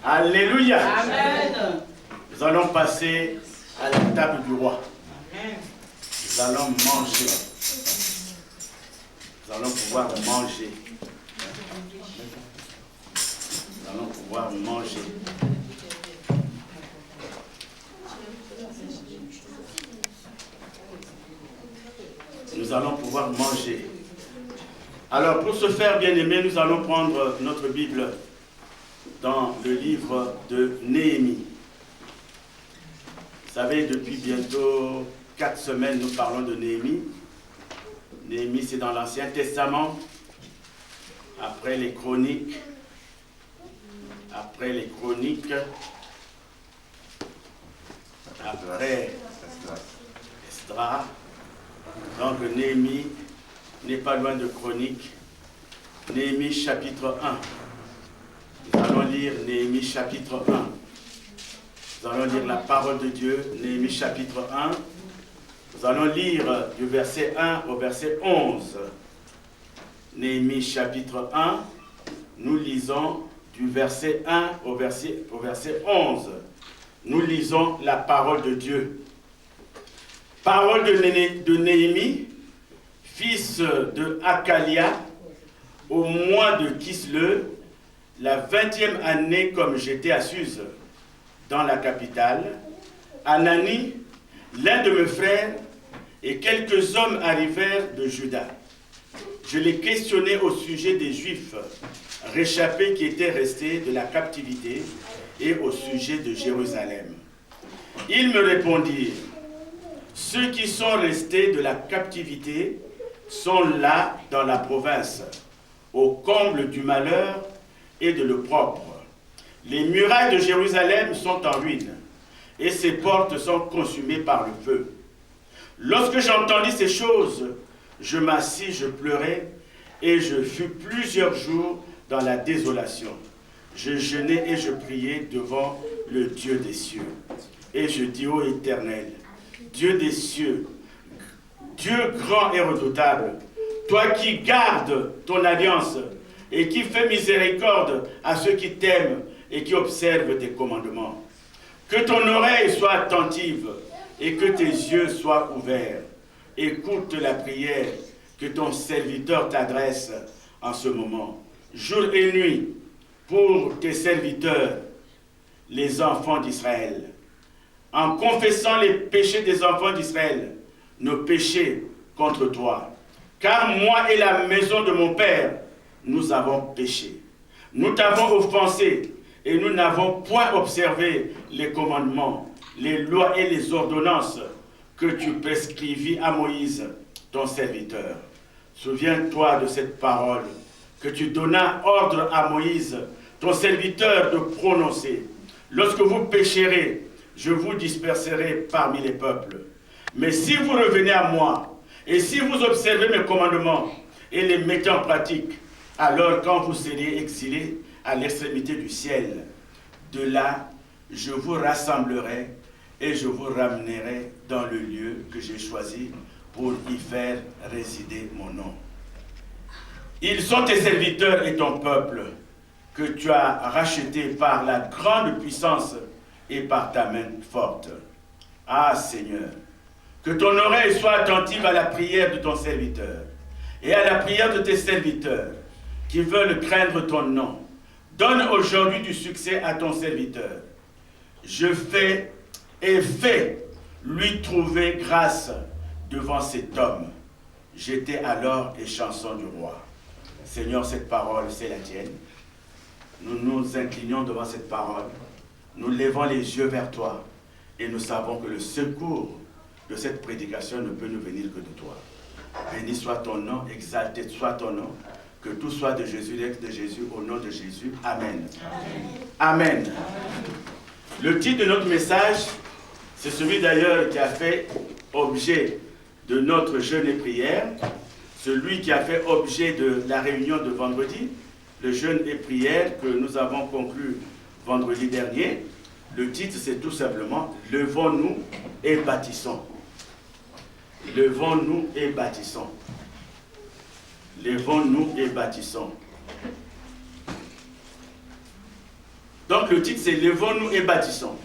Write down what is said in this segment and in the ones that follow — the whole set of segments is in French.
Alléluia. Amen. Nous allons passer à la table du roi. Amen. Nous allons manger. Nous allons pouvoir manger. Nous allons pouvoir manger. Nous allons pouvoir manger. Alors, pour ce faire, bien aimé, nous allons prendre notre Bible dans le livre de Néhémie. Vous savez, depuis bientôt 4 semaines, nous parlons de Néhémie. Néhémie, c'est dans l'Ancien Testament, après les Chroniques, après Esdras. Donc Néhémie n'est pas loin de Chroniques. Néhémie chapitre 1. Nous allons lire Néhémie chapitre 1. Nous allons lire la parole de Dieu, Néhémie chapitre 1. Nous allons lire du verset 1 au verset 11. Néhémie chapitre 1, nous lisons du verset 1 au verset 11. Nous lisons la parole de Dieu. Parole de Néhémie, fils de Hakalia, au mois de Kisleu, la 20e année comme j'étais à Suse, dans la capitale, Anani, l'un de mes frères, et quelques hommes arrivèrent de Juda. Je les questionnais au sujet des Juifs réchappés qui étaient restés de la captivité et au sujet de Jérusalem. Ils me répondirent, ceux qui sont restés de la captivité sont là dans la province, au comble du malheur et de l'opprobre. Les murailles de Jérusalem sont en ruine, et ses portes sont consumées par le feu. Lorsque j'entendis ces choses, je m'assis, je pleurais, et je fus plusieurs jours dans la désolation. Je jeûnais et je priais devant le Dieu des cieux. Et je dis, ô Éternel, Dieu des cieux, Dieu grand et redoutable, toi qui gardes ton alliance et qui fais miséricorde à ceux qui t'aiment et qui observent tes commandements. Que ton oreille soit attentive et que tes yeux soient ouverts. Écoute la prière que ton serviteur t'adresse en ce moment, jour et nuit, pour tes serviteurs, les enfants d'Israël. En confessant les péchés des enfants d'Israël, nos péchés contre toi. Car moi et la maison de mon Père, nous avons péché. Nous t'avons offensé et nous n'avons point observé les commandements, les lois et les ordonnances que tu prescrivis à Moïse, ton serviteur. Souviens-toi de cette parole que tu donnas ordre à Moïse, ton serviteur, de prononcer. Lorsque vous pécherez, je vous disperserai parmi les peuples. Mais si vous revenez à moi, et si vous observez mes commandements et les mettez en pratique, alors quand vous serez exilés à l'extrémité du ciel, de là, je vous rassemblerai et je vous ramènerai dans le lieu que j'ai choisi pour y faire résider mon nom. Ils sont tes serviteurs et ton peuple que tu as racheté par la grande puissance et par ta main forte. Ah Seigneur, que ton oreille soit attentive à la prière de ton serviteur et à la prière de tes serviteurs qui veulent craindre ton nom. Donne aujourd'hui du succès à ton serviteur. Je fais et fais lui trouver grâce devant cet homme. J'étais alors les chansons du roi. Seigneur, cette parole, c'est la tienne. Nous nous inclinons devant cette parole. Nous levons les yeux vers toi et nous savons que le secours de cette prédication ne peut nous venir que de toi. Béni soit ton nom, exalté soit ton nom, que tout soit de Jésus, l'ex de Jésus, au nom de Jésus. Amen. Amen. Amen. Le titre de notre message, c'est celui d'ailleurs qui a fait objet de notre jeûne et prière, celui qui a fait objet de la réunion de vendredi, le jeûne et prière que nous avons conclu vendredi dernier. Le titre, c'est tout simplement « Levons-nous et bâtissons ». Levons-nous et bâtissons. Levons-nous et bâtissons. Donc le titre c'est « Levons-nous et bâtissons ».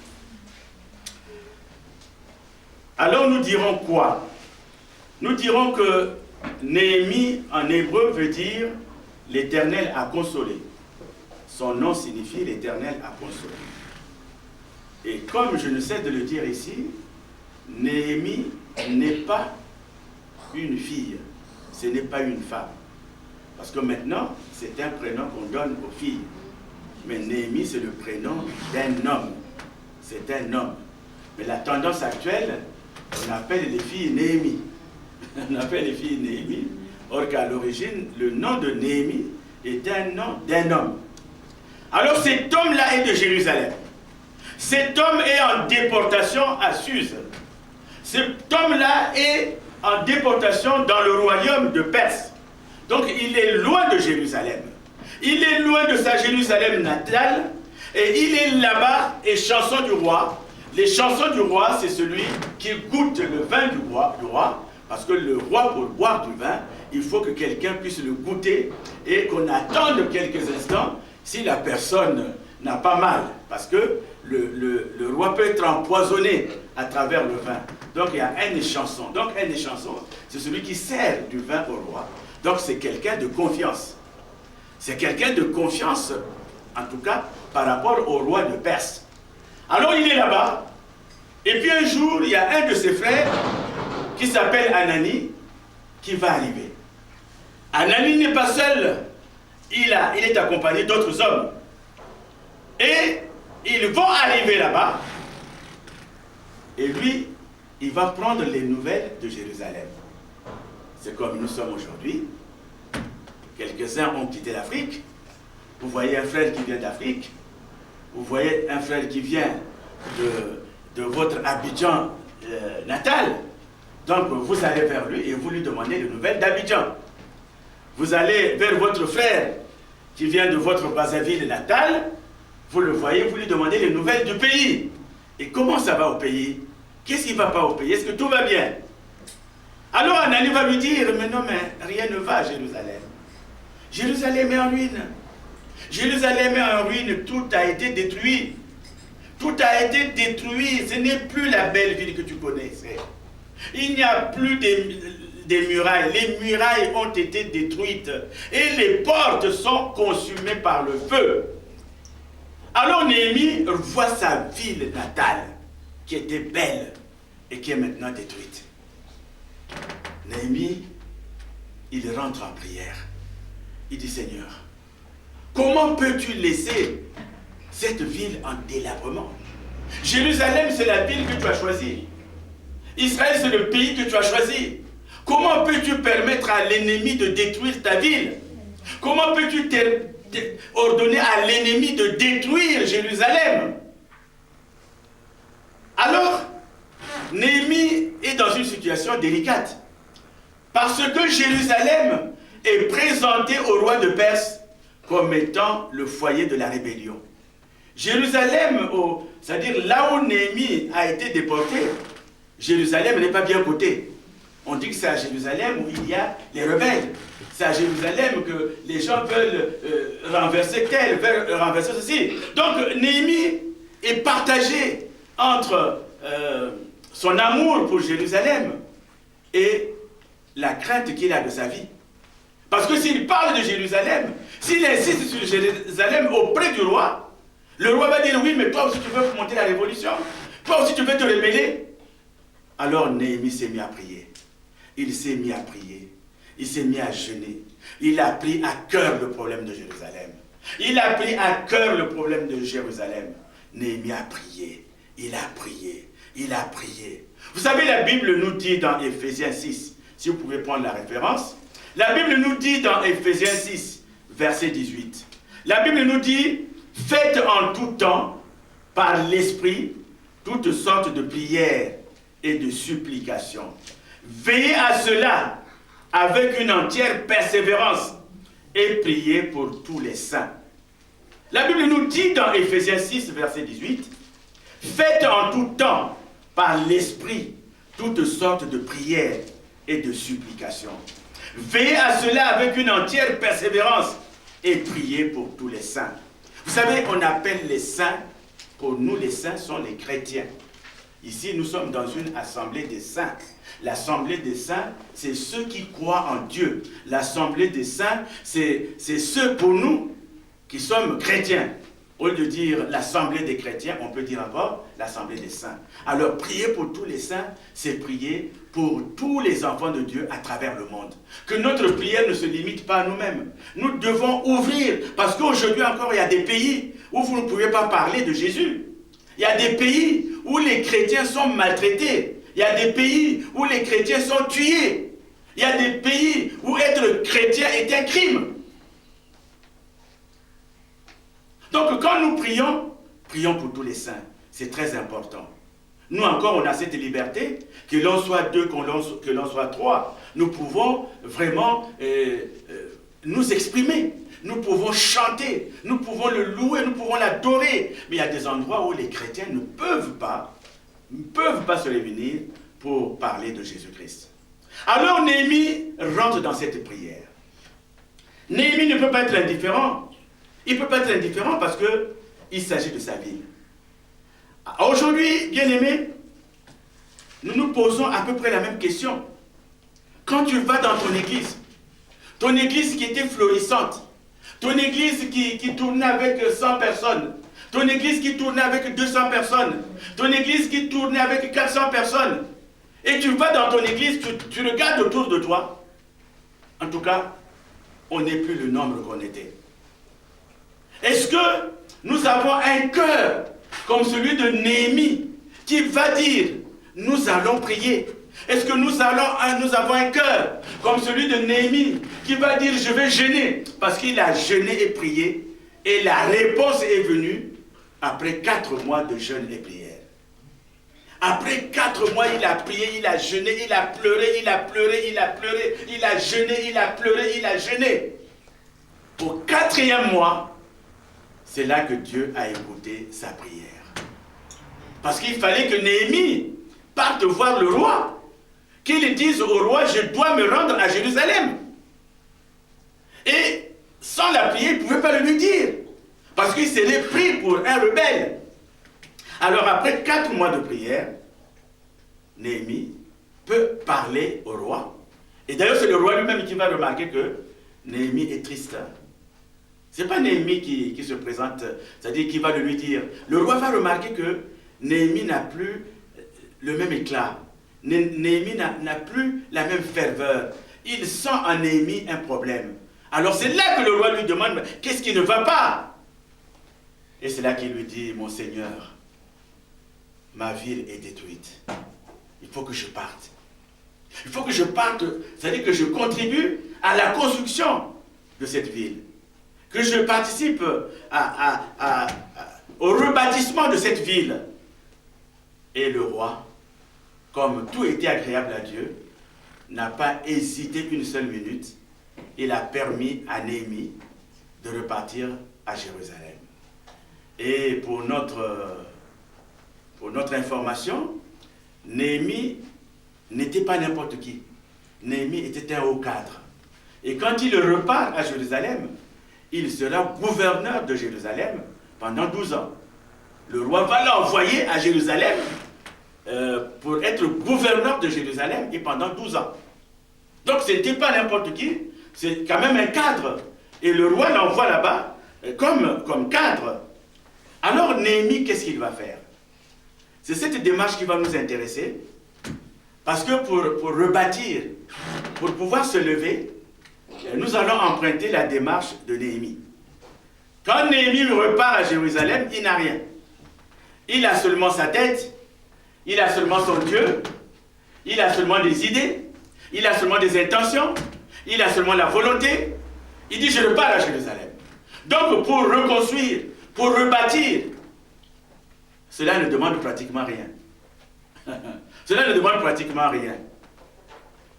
Alors nous dirons quoi? Nous dirons que Néhémie en hébreu veut dire « l'Éternel a consolé ». Son nom signifie « l'Éternel a consolé ». Et comme je ne cesse de le dire ici, Néhémie n'est pas une fille, ce n'est pas une femme. Parce que maintenant, c'est un prénom qu'on donne aux filles. Mais Néhémie, c'est le prénom d'un homme. C'est un homme. Mais la tendance actuelle, on appelle les filles Néhémie. On appelle les filles Néhémie. Or qu'à l'origine, le nom de Néhémie est un nom d'un homme. Alors cet homme-là est de Jérusalem. Cet homme est en déportation à Suse. Cet homme-là est en déportation dans le royaume de Perse. Donc il est loin de Jérusalem. Il est loin de sa Jérusalem natale. Et il est là-bas, et chanson du roi. Les chansons du roi, c'est celui qui goûte le vin du roi. Parce que le roi, pour boire du vin, il faut que quelqu'un puisse le goûter et qu'on attende quelques instants si la personne n'a pas mal. Parce que le roi peut être empoisonné à travers le vin. Donc il y a un échanson. Donc un échanson, c'est celui qui sert du vin au roi. Donc c'est quelqu'un de confiance. C'est quelqu'un de confiance, en tout cas, par rapport au roi de Perse. Alors il est là-bas. Et puis un jour, il y a un de ses frères qui s'appelle Anani qui va arriver. Anani n'est pas seul. Il est accompagné d'autres hommes. Et ils vont arriver là-bas. Et lui, il va prendre les nouvelles de Jérusalem. C'est comme nous sommes aujourd'hui. Quelques-uns ont quitté l'Afrique. Vous voyez un frère qui vient d'Afrique. Vous voyez un frère qui vient de votre Abidjan natal. Donc vous allez vers lui et vous lui demandez les nouvelles d'Abidjan. Vous allez vers votre frère qui vient de votre Brazzaville natale. Vous le voyez, vous lui demandez les nouvelles du pays. Et comment ça va au pays? Qu'est-ce qui ne va pas au pays? Est-ce que tout va bien? Alors Anani va lui dire, mais non, mais rien ne va à Jérusalem. Jérusalem est en ruine. Jérusalem est en ruine, tout a été détruit. Tout a été détruit, ce n'est plus la belle ville que tu connaissais. Il n'y a plus des murailles, les murailles ont été détruites et les portes sont consumées par le feu. Alors Néhémie voit sa ville natale, qui était belle et qui est maintenant détruite. Néhémie, il rentre en prière. Il dit, Seigneur, comment peux-tu laisser cette ville en délabrement? Jérusalem, c'est la ville que tu as choisie. Israël, c'est le pays que tu as choisi. Comment peux-tu permettre à l'ennemi de détruire ta ville? Comment peux-tu ordonner à l'ennemi de détruire Jérusalem? Alors, Néhémie est dans une situation délicate. Parce que Jérusalem est présenté au roi de Perse comme étant le foyer de la rébellion. Jérusalem, c'est-à-dire là où Néhémie a été déporté, Jérusalem n'est pas bien coté. On dit que c'est à Jérusalem où il y a les rebelles. C'est à Jérusalem que les gens veulent renverser tel, veulent renverser ceci. Donc Néhémie est partagé entre son amour pour Jérusalem et la crainte qu'il a de sa vie. Parce que s'il parle de Jérusalem, s'il insiste sur Jérusalem auprès du roi, le roi va dire, oui, mais toi aussi tu veux monter la révolution, toi aussi tu veux te rebeller. Alors Néhémie s'est mis à prier. Il s'est mis à prier. Il s'est mis à jeûner. Il a pris à cœur le problème de Jérusalem. Il a pris à cœur le problème de Jérusalem. Néhémie a prié. Il a prié. Il a prié. Vous savez, la Bible nous dit dans Éphésiens 6, si vous pouvez prendre la référence, la Bible nous dit dans Éphésiens 6, verset 18, la Bible nous dit, faites en tout temps, par l'Esprit, toutes sortes de prières et de supplications. Veillez à cela avec une entière persévérance et priez pour tous les saints. La Bible nous dit dans Éphésiens 6, verset 18, faites en tout temps, par l'Esprit, toutes sortes de prières et de supplications. Veillez à cela avec une entière persévérance et priez pour tous les saints. Vous savez, on appelle les saints, pour nous les saints sont les chrétiens. Ici, nous sommes dans une assemblée des saints. L'assemblée des saints, c'est ceux qui croient en Dieu. L'assemblée des saints, c'est ceux pour nous qui sommes chrétiens. Au lieu de dire l'assemblée des chrétiens, on peut dire encore l'assemblée des saints. Alors, prier pour tous les saints, c'est prier pour tous les enfants de Dieu à travers le monde. Que notre prière ne se limite pas à nous-mêmes. Nous devons ouvrir, parce qu'aujourd'hui encore, il y a des pays où vous ne pouvez pas parler de Jésus. Il y a des pays où les chrétiens sont maltraités. Il y a des pays où les chrétiens sont tués. Il y a des pays où être chrétien est un crime. Donc quand nous prions, prions pour tous les saints. C'est très important. Nous encore, on a cette liberté, que l'on soit deux, que l'on soit trois. Nous pouvons vraiment nous exprimer. Nous pouvons chanter, nous pouvons le louer, nous pouvons l'adorer. Mais il y a des endroits où les chrétiens ne peuvent pas se réunir pour parler de Jésus-Christ. Alors Néhémie rentre dans cette prière. Néhémie ne peut pas être indifférent. Il ne peut pas être indifférent parce qu'il s'agit de sa ville. Aujourd'hui, bien-aimés, nous nous posons à peu près la même question. Quand tu vas dans ton église qui était florissante, ton église qui tournait avec 100 personnes, ton église qui tournait avec 200 personnes, ton église qui tournait avec 400 personnes, et tu vas dans ton église, tu regardes autour de toi, en tout cas, on n'est plus le nombre qu'on était. Est-ce que nous avons un cœur comme celui de Néhémie qui va dire, nous allons prier? Est-ce que nous avons un cœur comme celui de Néhémie qui va dire, je vais jeûner? Parce qu'il a jeûné et prié, et la réponse est venue après 4 mois de jeûne et prière. Après 4 mois, il a prié, il a jeûné, il a pleuré, il a pleuré, il a pleuré, il a jeûné, il a pleuré, il a jeûné. Au 4e mois, c'est là que Dieu a écouté sa prière. Parce qu'il fallait que Néhémie parte voir le roi, qu'il dise au roi, je dois me rendre à Jérusalem. Et sans la prière, il ne pouvait pas le lui dire, parce qu'il serait pris pour un rebelle. Alors après 4 mois de prière, Néhémie peut parler au roi. Et d'ailleurs, c'est le roi lui-même qui va remarquer que Néhémie est triste. Ce n'est pas Néhémie qui se présente, c'est-à-dire qui va lui dire. Le roi va remarquer que Néhémie n'a plus le même éclat. Néhémie n'a plus la même ferveur. Il sent en Néhémie un problème. Alors c'est là que le roi lui demande, qu'est-ce qui ne va pas? Et c'est là qu'il lui dit, mon Seigneur, ma ville est détruite. Il faut que je parte. Il faut que je parte, c'est-à-dire que je contribue à la construction de cette ville. Que je participe au rebâtissement de cette ville. Et le roi, comme tout était agréable à Dieu, n'a pas hésité une seule minute. Il a permis à Néhémie de repartir à Jérusalem. Et pour notre information, Néhémie n'était pas n'importe qui. Néhémie était un haut cadre. Et quand il repart à Jérusalem, il sera gouverneur de Jérusalem pendant 12 ans. Le roi va l'envoyer à Jérusalem pour être gouverneur de Jérusalem et pendant 12 ans. Donc ce n'était pas n'importe qui, c'est quand même un cadre. Et le roi l'envoie là-bas comme cadre. Alors Néhémie, qu'est-ce qu'il va faire? C'est cette démarche qui va nous intéresser. Parce que pour rebâtir, pour pouvoir se lever, nous allons emprunter la démarche de Néhémie. Quand Néhémie repart à Jérusalem, il n'a rien. Il a seulement sa tête, il a seulement son Dieu, il a seulement des idées, il a seulement des intentions, il a seulement la volonté. Il dit, je repars à Jérusalem. Donc pour reconstruire, pour rebâtir, cela ne demande pratiquement rien. Cela ne demande pratiquement rien.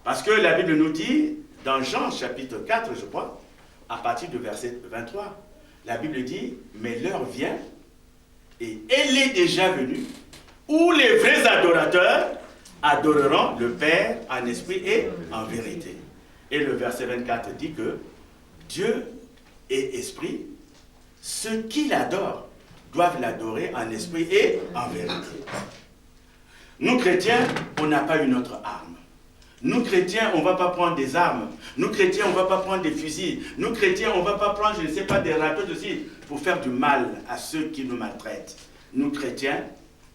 Parce que la Bible nous dit, dans Jean chapitre 4, je crois, à partir du verset 23, la Bible dit, mais l'heure vient, et elle est déjà venue, où les vrais adorateurs adoreront le Père en esprit et en vérité. Et le verset 24 dit que Dieu est esprit, ceux qui l'adorent doivent l'adorer en esprit et en vérité. Nous chrétiens, on n'a pas une autre arme. Nous chrétiens, on ne va pas prendre des armes. Nous chrétiens, on ne va pas prendre des fusils. Nous chrétiens, on ne va pas prendre, je ne sais pas, des râteaux aussi pour faire du mal à ceux qui nous maltraitent. Nous chrétiens,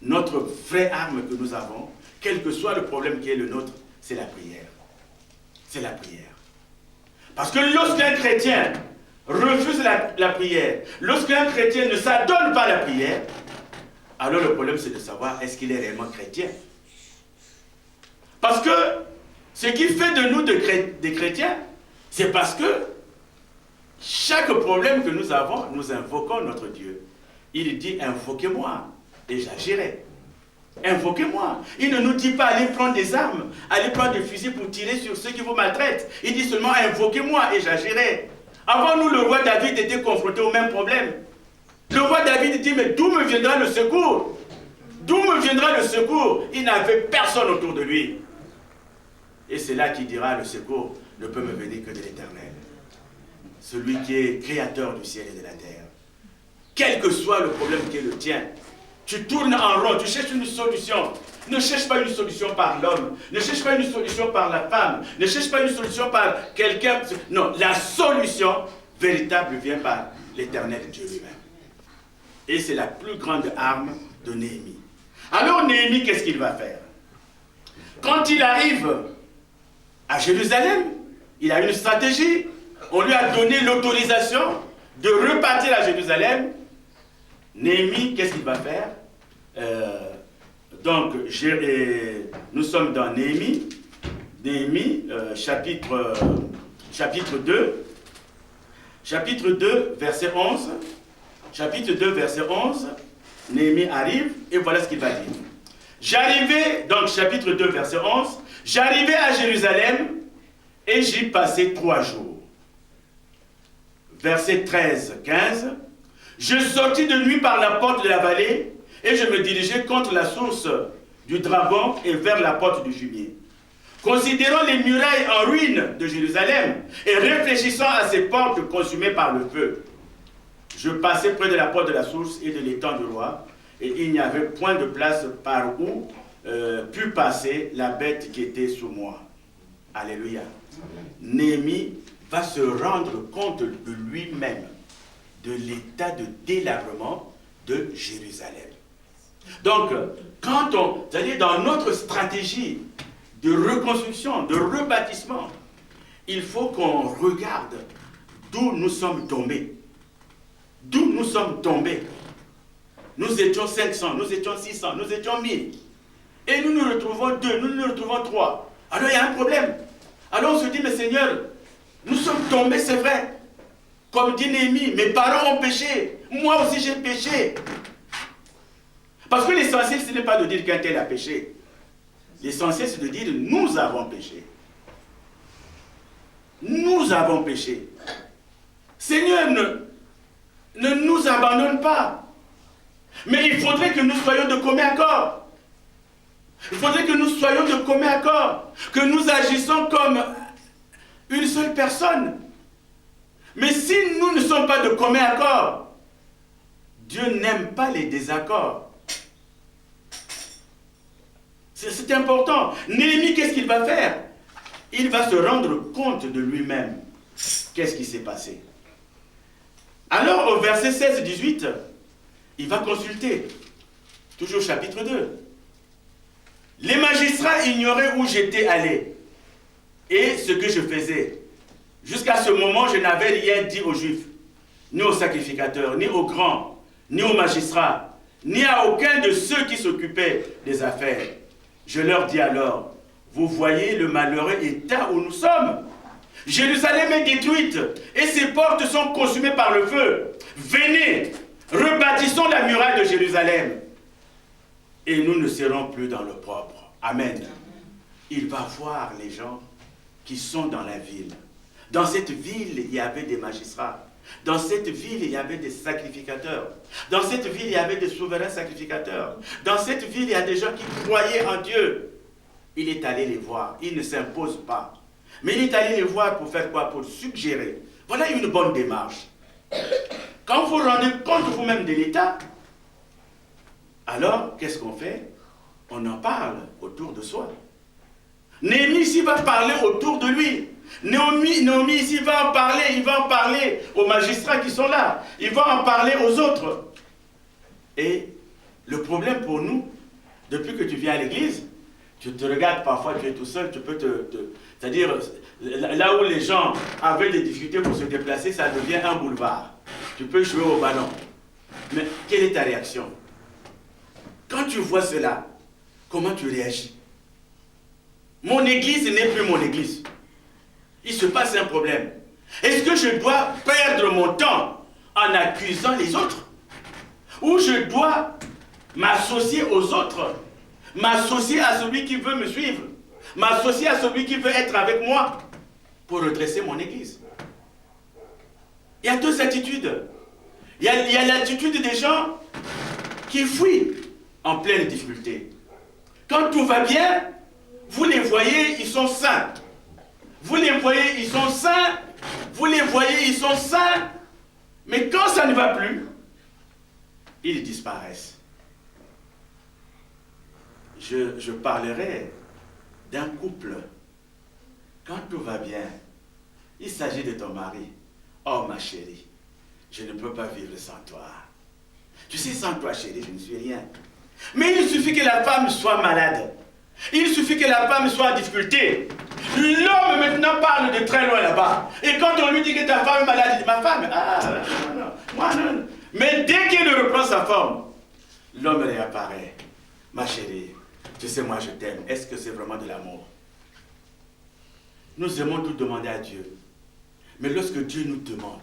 notre vraie arme que nous avons, quel que soit le problème qui est le nôtre, c'est la prière. C'est la prière. Parce que lorsqu'un chrétien refuse la prière, lorsqu'un chrétien ne s'adonne pas à la prière, alors le problème c'est de savoir est-ce qu'il est réellement chrétien. Parce que ce qui fait de nous des chrétiens, c'est parce que chaque problème que nous avons, nous invoquons notre Dieu. Il dit invoquez-moi et j'agirai. Invoquez-moi. Il ne nous dit pas allez prendre des armes, allez prendre des fusils pour tirer sur ceux qui vous maltraitent. Il dit seulement invoquez-moi et j'agirai. Avant nous, le roi David était confronté au même problème. Le roi David dit mais d'où me viendra le secours? D'où me viendra le secours? Il n'avait personne autour de lui. Et c'est là qu'il dira le secours ne peut me venir que de l'Éternel. Celui qui est créateur du ciel et de la terre. Quel que soit le problème qui est le tien, tu tournes en rond, tu cherches une solution. Ne cherche pas une solution par l'homme. Ne cherche pas une solution par la femme. Ne cherche pas une solution par quelqu'un. Non, la solution véritable vient par l'Éternel Dieu lui-même. Et c'est la plus grande arme de Néhémie. Alors Néhémie, qu'est-ce qu'il va faire? Quand il arrive à Jérusalem, il a une stratégie. On lui a donné l'autorisation de repartir à Jérusalem. Néhémie, qu'est-ce qu'il va faire? Nous sommes dans Néhémie. Néhémie, chapitre 2. Chapitre 2, verset 11. Chapitre 2, verset 11. Néhémie arrive et voilà ce qu'il va dire. J'arrivais, donc chapitre 2, verset 11. J'arrivais à Jérusalem et j'y passais 3 jours. Verset 13, 15. Je sortis de nuit par la porte de la vallée et je me dirigeais contre la source du dragon et vers la porte du jumier. Considérant les murailles en ruine de Jérusalem et réfléchissant à ces portes consumées par le feu, je passais près de la porte de la source et de l'étang du roi, et il n'y avait point de place par où put passer la bête qui était sous moi. Alléluia. Néhémie va se rendre compte de lui-même de l'état de délabrement de Jérusalem. Donc, c'est-à-dire dans notre stratégie de reconstruction, de rebâtissement, il faut qu'on regarde d'où nous sommes tombés. D'où nous sommes tombés. Nous étions 500, nous étions 600, nous étions 1000. Et nous nous retrouvons 2, nous nous retrouvons 3. Alors il y a un problème. Alors on se dit, mais Seigneur, nous sommes tombés, c'est vrai. Comme dit Néhémie, mes parents ont péché. Moi aussi j'ai péché. Parce que l'essentiel, ce n'est pas de dire qu'un tel a péché. L'essentiel, c'est de dire, nous avons péché. Nous avons péché. Seigneur, ne nous abandonne pas. Mais il faudrait que nous soyons de commun accord. Il faudrait que nous soyons de commun accord. Que nous agissons comme une seule personne. Mais si nous ne sommes pas de commun accord, Dieu n'aime pas les désaccords. C'est important. Néhémie, qu'est-ce qu'il va faire? Il va se rendre compte de lui-même. Qu'est-ce qui s'est passé? Alors, au verset 16-18, il va consulter. Toujours chapitre 2. Les magistrats ignoraient où j'étais allé et ce que je faisais. Jusqu'à ce moment, je n'avais rien dit aux Juifs, ni aux sacrificateurs, ni aux grands, ni aux magistrats, ni à aucun de ceux qui s'occupaient des affaires. Je leur dis alors, vous voyez le malheureux état où nous sommes. Jérusalem est détruite et ses portes sont consumées par le feu. Venez, rebâtissons la muraille de Jérusalem et nous ne serons plus dans le propre. Amen. Il va voir les gens qui sont dans la ville. Dans cette ville, il y avait des magistrats. Dans cette ville, il y avait des sacrificateurs. Dans cette ville, il y avait des souverains sacrificateurs. Dans cette ville, il y a des gens qui croyaient en Dieu. Il est allé les voir. Il ne s'impose pas. Mais il est allé les voir pour faire quoi? Pour suggérer. Voilà une bonne démarche. Quand vous vous rendez compte vous-même de l'état, alors qu'est-ce qu'on fait? On en parle autour de soi. Néhémie ici va parler autour de lui. Naomi ici va en parler, il va en parler aux magistrats qui sont là. Il va en parler aux autres. Et le problème pour nous, depuis que tu viens à l'église, tu te regardes parfois, tu es tout seul, tu peux c'est-à-dire, là où les gens avaient des difficultés pour se déplacer, ça devient un boulevard. Tu peux jouer au ballon. Mais quelle est ta réaction? Quand tu vois cela, comment tu réagis? Mon église n'est plus mon église. Il se passe un problème. Est-ce que je dois perdre mon temps en accusant les autres? Ou je dois m'associer aux autres? M'associer à celui qui veut me suivre? M'associer à celui qui veut être avec moi pour redresser mon église? Il y a deux attitudes. Il y a l'attitude des gens qui fuient en pleine difficulté. Quand tout va bien, vous les voyez, ils sont sains. Vous les voyez, ils sont sains. Vous les voyez, ils sont sains. Mais quand ça ne va plus, ils disparaissent. Je parlerai d'un couple. Quand tout va bien, il s'agit de ton mari. Oh ma chérie, je ne peux pas vivre sans toi. Tu sais, sans toi chérie, je ne suis rien. Mais il suffit que la femme soit malade. Il suffit que la femme soit en difficulté. L'homme maintenant parle de très loin là-bas. Et quand on lui dit que ta femme est malade, il dit ma femme, non, moi non. Mais dès qu'il reprend sa forme, l'homme réapparaît. Ma chérie, tu sais, moi je t'aime. Est-ce que c'est vraiment de l'amour? Nous aimons tout demander à Dieu. Mais lorsque Dieu nous demande,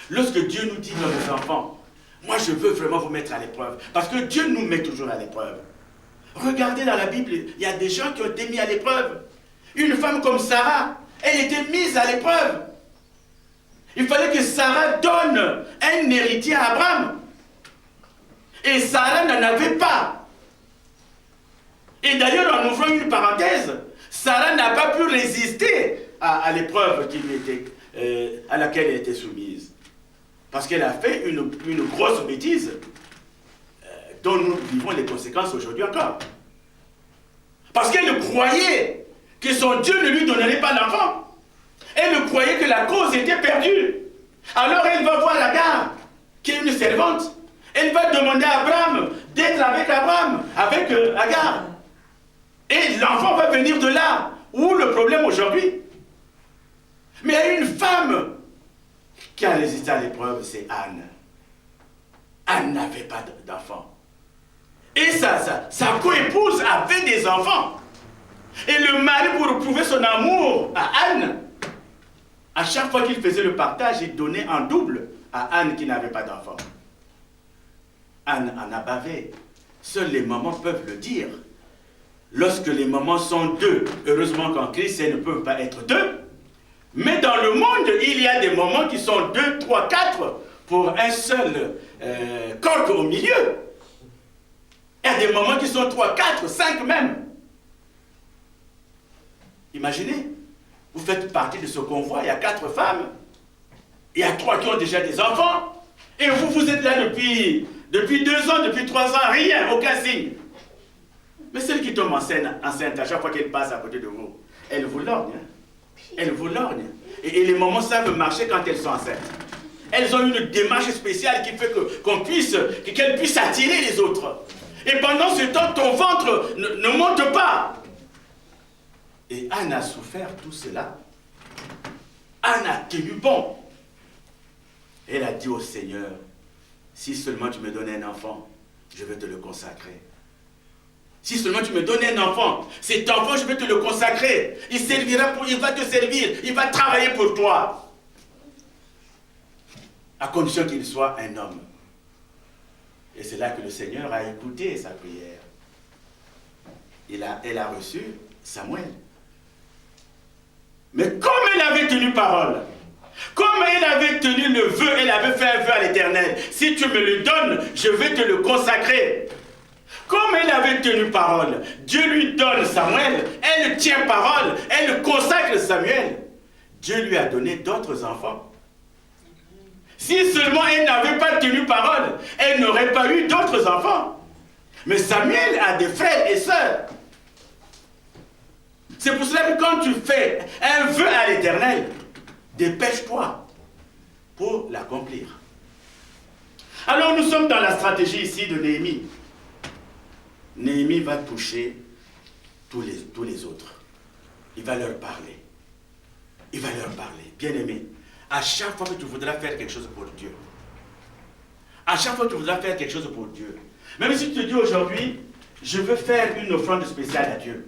lorsque Dieu nous dit dans nos enfants, moi je veux vraiment vous mettre à l'épreuve. Parce que Dieu nous met toujours à l'épreuve. Regardez dans la Bible, il y a des gens qui ont été mis à l'épreuve. Une femme comme Sarah, elle était mise à l'épreuve. Il fallait que Sarah donne un héritier à Abraham. Et Sarah n'en avait pas. Et d'ailleurs, en ouvrant une parenthèse, Sarah n'a pas pu résister à l'épreuve à laquelle elle était soumise. Parce qu'elle a fait une grosse bêtise dont nous vivons les conséquences aujourd'hui encore. Parce qu'elle croyait que son Dieu ne lui donnerait pas d'enfant. Elle croyait que la cause était perdue. Alors elle va voir Agar, qui est une servante. Elle va demander à Abraham d'être avec Abraham, avec Agar. Et l'enfant va venir de là. Où le problème aujourd'hui? Mais il y a une femme qui a résisté à l'épreuve, c'est Anne. Anne n'avait pas d'enfant. Et sa coépouse avait des enfants. Et le mari, pour prouver son amour à Anne, à chaque fois qu'il faisait le partage, il donnait en double à Anne qui n'avait pas d'enfant. Anne en a bavé. Seules les mamans peuvent le dire. Lorsque les mamans sont deux, heureusement qu'en Christ, elles ne peuvent pas être deux. Mais dans le monde, il y a des mamans qui sont 2, 3, 4 pour un seul coq au milieu. Il y a des mamans qui sont 3, 4, 5 même. Imaginez, vous faites partie de ce convoi, il y a 4 femmes, il y a 3 qui ont déjà des enfants, et vous êtes là depuis 2 ans, depuis 3 ans, rien, aucun signe. Mais celle qui tombe enceinte à chaque fois qu'elle passe à côté de vous, elle vous lorgne. Elles vous lorgnent. Et les mamans savent marcher quand elles sont enceintes. Elles ont une démarche spéciale qui fait qu'elles puissent attirer les autres. Et pendant ce temps, ton ventre ne monte pas. Et Anne a souffert tout cela. Anne a tenu bon. Elle a dit au Seigneur, si seulement tu me donnes un enfant, je vais te le consacrer. Si seulement tu me donnes un enfant, cet enfant, je vais te le consacrer. Il va te servir, il va travailler pour toi. À condition qu'il soit un homme. Et c'est là que le Seigneur a écouté sa prière. Elle a reçu Samuel. Mais comme elle avait tenu parole, comme elle avait tenu le vœu, elle avait fait un vœu à l'Éternel, si tu me le donnes, je vais te le consacrer. Comme elle avait tenu parole, Dieu lui donne Samuel, elle tient parole, elle consacre Samuel. Dieu lui a donné d'autres enfants. Si seulement elle n'avait pas tenu parole, elle n'aurait pas eu d'autres enfants. Mais Samuel a des frères et sœurs. C'est pour cela que quand tu fais un vœu à l'Éternel, dépêche-toi pour l'accomplir. Alors nous sommes dans la stratégie ici de Néhémie. Néhémie va toucher tous les autres. Il va leur parler. Il va leur parler. Bien-aimé, à chaque fois que tu voudras faire quelque chose pour Dieu, à chaque fois que tu voudras faire quelque chose pour Dieu, même si tu te dis aujourd'hui, je veux faire une offrande spéciale à Dieu.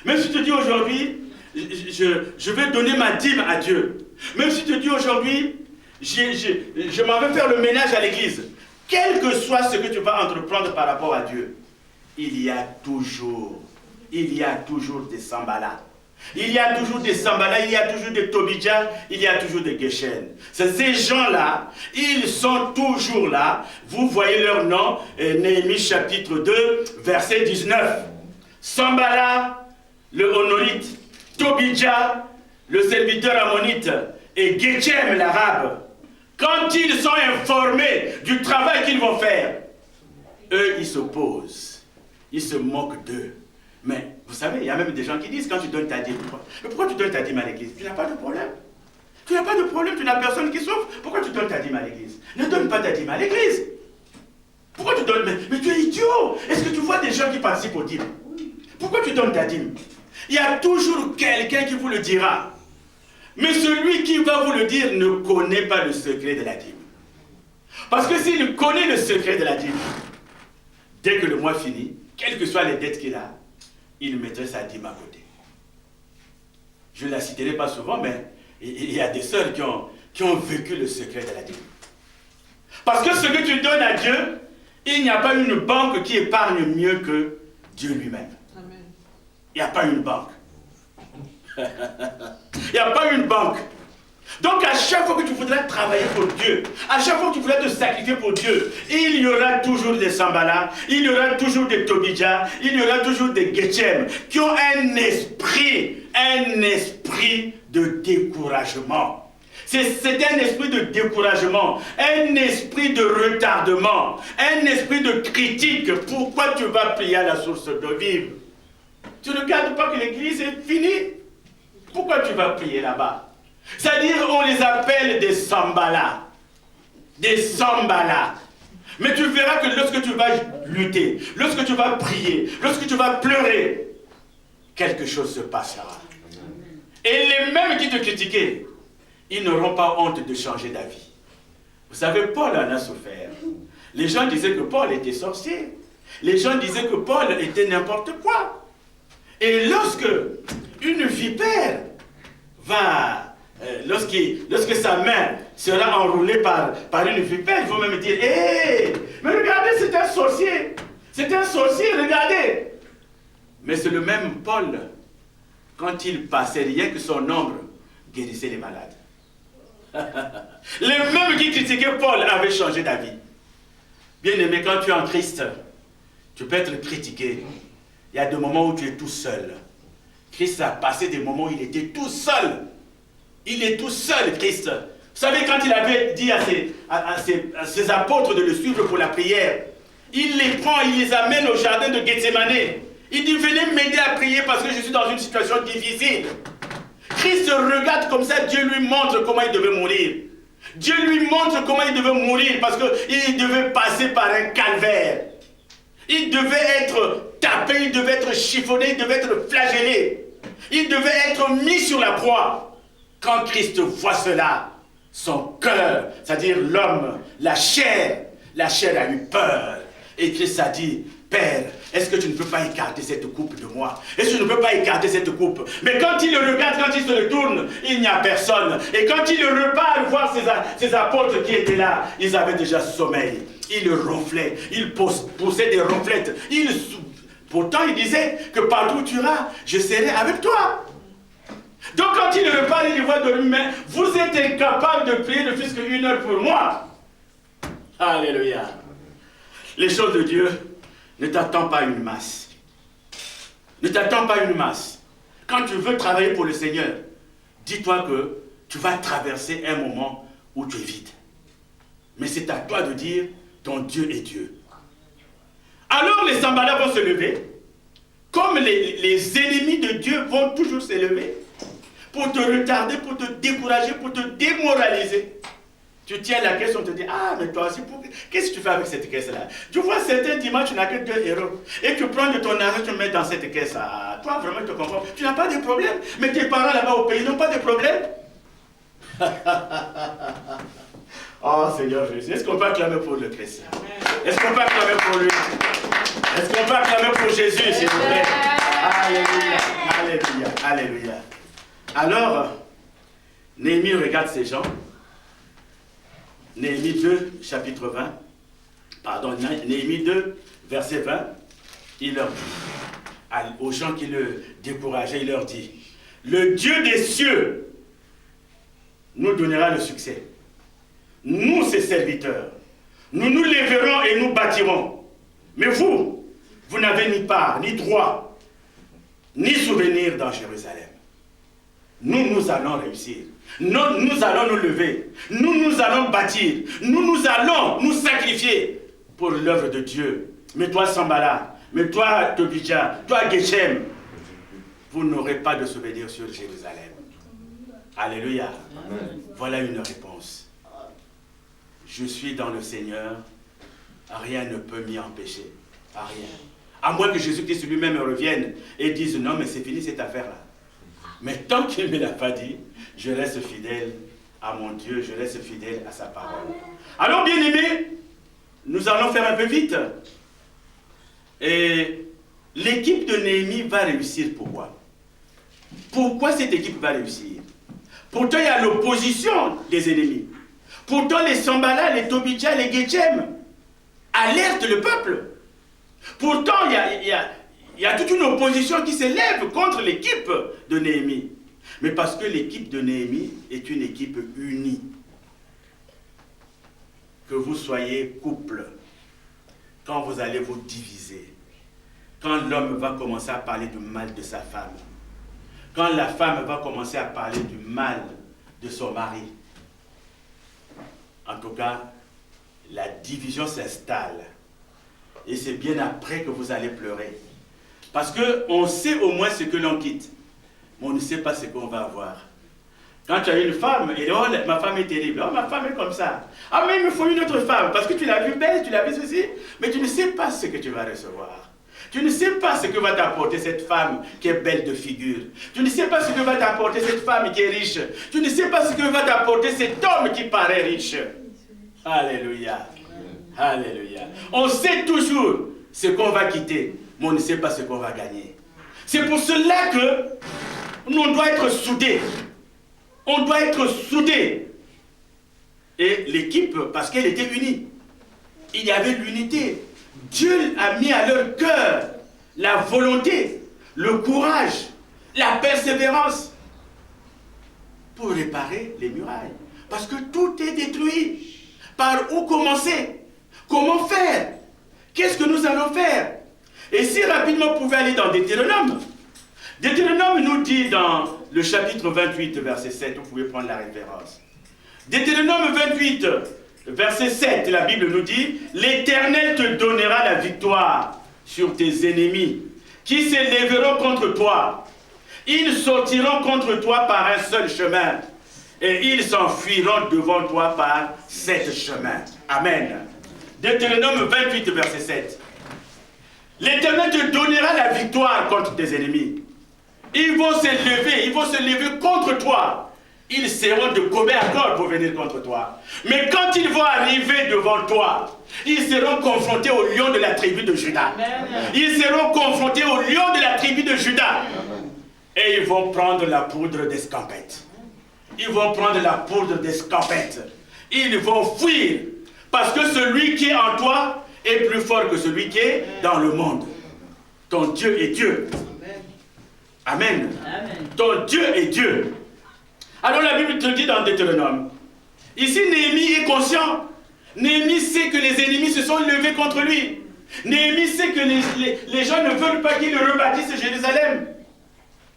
Même si tu te dis aujourd'hui, je vais donner ma dîme à Dieu. Même si tu te dis aujourd'hui, je m'en vais faire le ménage à l'église. Quel que soit ce que tu vas entreprendre par rapport à Dieu, il y a toujours des Sambala. Il y a toujours des Sambala, il y a toujours des Tobidja, il y a toujours des Geshen. Ces gens-là, ils sont toujours là. Vous voyez leur nom, Néhémie chapitre 2, verset 19. Sambala, le Honorite, Tobidja, le serviteur ammonite, et Geshem, l'arabe. Quand ils sont informés du travail qu'ils vont faire, eux, ils s'opposent. Ils se moquent d'eux. Mais vous savez, il y a même des gens qui disent quand tu donnes ta dîme, pourquoi tu donnes ta dîme à l'église? Tu n'as pas de problème. Tu n'as pas de problème, tu n'as personne qui souffre. Pourquoi tu donnes ta dîme à l'église? Ne donne pas ta dîme à l'église. Pourquoi tu donnes? Mais tu es idiot. Est-ce que tu vois des gens qui participent aux dîmes? Pourquoi tu donnes ta dîme? Il y a toujours quelqu'un qui vous le dira. Mais celui qui va vous le dire ne connaît pas le secret de la dîme. Parce que s'il connaît le secret de la dîme, dès que le mois finit, quelles que soient les dettes qu'il a, il mettrait sa dîme à côté. Je ne la citerai pas souvent, mais il y a des sœurs qui ont vécu le secret de la dîme. Parce que ce que tu donnes à Dieu, il n'y a pas une banque qui épargne mieux que Dieu lui-même. Il n'y a pas une banque. Il n'y a pas une banque. Donc à chaque fois que tu voudras travailler pour Dieu, à chaque fois que tu voudras te sacrifier pour Dieu, il y aura toujours des Sambala, il y aura toujours des Tobidja, il y aura toujours des Geshem qui ont un esprit de découragement. C'est un esprit de découragement, un esprit de retardement, un esprit de critique. Pourquoi tu vas prier à la source d'eau vive? Tu ne regardes pas que l'église est finie? Pourquoi tu vas prier là-bas? C'est-à-dire, on les appelle des Sambala. Des Sambala. Mais tu verras que lorsque tu vas lutter, lorsque tu vas prier, lorsque tu vas pleurer, quelque chose se passera. Et les mêmes qui te critiquaient, ils n'auront pas honte de changer d'avis. Vous savez, Paul en a souffert. Les gens disaient que Paul était sorcier. Les gens disaient que Paul était n'importe quoi. Et lorsque une vipère va... Lorsque sa main sera enroulée par une vipère, il faut même dire, hé, mais regardez, c'est un sorcier. C'est un sorcier, regardez. Mais c'est le même Paul, quand il passait, rien que son ombre guérissait les malades. Les mêmes qui critiquaient Paul avaient changé d'avis. Bien aimé, quand tu es en Christ, tu peux être critiqué. Il y a des moments où tu es tout seul. Christ a passé des moments où il était tout seul. Il est tout seul, Christ. Vous savez, quand il avait dit à ses apôtres de le suivre pour la prière, il les prend, il les amène au jardin de Gethsémane. Il dit, venez m'aider à prier parce que je suis dans une situation difficile. Christ regarde comme ça, Dieu lui montre comment il devait mourir. Dieu lui montre comment il devait mourir parce qu'il devait passer par un calvaire. Il devait être tapé, il devait être chiffonné, il devait être flagellé. Il devait être mis sur la croix. Quand Christ voit cela, son cœur, c'est-à-dire l'homme, la chair a eu peur. Et Christ a dit, Père, est-ce que tu ne peux pas écarter cette coupe de moi? Est-ce que tu ne peux pas écarter cette coupe? Mais quand il le regarde, quand il se retourne, il n'y a personne. Et quand il repart voir ses apôtres qui étaient là, ils avaient déjà sommeil. Ils ronflaient, ils poussaient des ronflettes. Pourtant, il disait que partout où tu iras, je serai avec toi. Donc quand il repart, il voit de lui-même, vous êtes incapable de prier ne fût-ce qu'une heure pour moi. Alléluia. Les choses de Dieu, ne t'attends pas à une masse. Ne t'attends pas à une masse. Quand tu veux travailler pour le Seigneur, dis-toi que tu vas traverser un moment où tu es vide. Mais c'est à toi de dire, ton Dieu est Dieu. Alors les Sanballat vont se lever, comme les ennemis de Dieu vont toujours se lever, pour te retarder, pour te décourager, pour te démoraliser. Tu tiens la caisse, on te dit, ah, mais toi aussi, qu'est-ce que tu fais avec cette caisse-là? Tu vois, certains dimanches, tu n'as que 2 euros. Et tu prends de ton argent, tu le mets dans cette caisse. Ah, toi, vraiment, tu te comprends. Tu n'as pas de problème. Mais tes parents là-bas au pays n'ont pas de problème. Oh, Seigneur Jésus, est-ce qu'on peut acclamer pour le Christ? Est-ce qu'on peut acclamer pour lui? Est-ce qu'on peut acclamer pour Jésus, s'il vous plaît? Alléluia, alléluia, alléluia. Alors, Néhémie regarde ces gens. Néhémie 2, chapitre 20, pardon, Néhémie 2, verset 20, il leur dit, aux gens qui le décourageaient, il leur dit, le Dieu des cieux nous donnera le succès. Nous, ses serviteurs, nous nous lèverons et nous bâtirons. Mais vous, vous n'avez ni part, ni droit, ni souvenir dans Jérusalem. Nous allons réussir. Nous allons nous lever. Nous allons bâtir. Nous allons nous sacrifier pour l'œuvre de Dieu. Mais toi, Sanballat, mais toi, Tobidja, toi, Geshem, vous n'aurez pas de souvenir sur Jérusalem. Alléluia. Amen. Voilà une réponse. Je suis dans le Seigneur. Rien ne peut m'y empêcher. Rien. À moins que Jésus-Christ lui-même revienne et dise, non, mais c'est fini cette affaire-là. Mais tant qu'il ne me l'a pas dit, je reste fidèle à mon Dieu, je reste fidèle à sa parole. Alors, bien-aimés, nous allons faire un peu vite. Et l'équipe de Néhémie va réussir. Pourquoi? Pourquoi cette équipe va réussir? Pourtant, il y a l'opposition des ennemis. Pourtant, les Sanballat, les Tobidja, les Geshem alertent le peuple. Pourtant, il y a toute une opposition qui s'élève contre l'équipe de Néhémie. Mais parce que l'équipe de Néhémie est une équipe unie. Que vous soyez couple, quand vous allez vous diviser, quand l'homme va commencer à parler du mal de sa femme, quand la femme va commencer à parler du mal de son mari, en tout cas, la division s'installe. Et c'est bien après que vous allez pleurer. Parce qu'on sait au moins ce que l'on quitte, mais on ne sait pas ce qu'on va avoir. Quand tu as une femme, et oh, ma femme est terrible, oh, ma femme est comme ça. Ah, mais il me faut une autre femme, parce que tu l'as vue belle, tu l'as vue ceci, mais tu ne sais pas ce que tu vas recevoir. Tu ne sais pas ce que va t'apporter cette femme qui est belle de figure. Tu ne sais pas ce que va t'apporter cette femme qui est riche. Tu ne sais pas ce que va t'apporter cet homme qui paraît riche. Alléluia. Alléluia. On sait toujours ce qu'on va quitter, mais on ne sait pas ce qu'on va gagner. C'est pour cela que on doit être soudés. On doit être soudés. Et l'équipe, parce qu'elle était unie, il y avait l'unité. Dieu a mis à leur cœur la volonté, le courage, la persévérance pour réparer les murailles. Parce que tout est détruit. Par où commencer? Comment faire? Qu'est-ce que nous allons faire? Et si rapidement vous pouvez aller dans Deutéronome. Deutéronome nous dit dans le chapitre 28, verset 7, vous pouvez prendre la référence. Deutéronome 28, verset 7, la Bible nous dit, « L'Éternel te donnera la victoire sur tes ennemis, qui s'élèveront contre toi. Ils sortiront contre toi par un seul chemin, et ils s'enfuiront devant toi par 7 chemins. » Amen. Deutéronome 28, verset 7. « L'Éternel te donnera la victoire contre tes ennemis. Ils vont se lever contre toi. Ils seront de commun accord pour venir contre toi. Mais quand ils vont arriver devant toi, ils seront confrontés au lion de la tribu de Juda. Ils seront confrontés au lion de la tribu de Juda. Et ils vont prendre la poudre d'escampette. Ils vont prendre la poudre d'escampette. Ils vont fuir. Parce que celui qui est en toi est plus fort que celui qui est dans le monde. Ton Dieu est Dieu. Amen. Amen. Ton Dieu est Dieu. Alors la Bible te dit dans Deutéronome, ici Néhémie est conscient. Néhémie sait que les ennemis se sont levés contre lui. Néhémie sait que les gens ne veulent pas qu'il rebâtisse Jérusalem.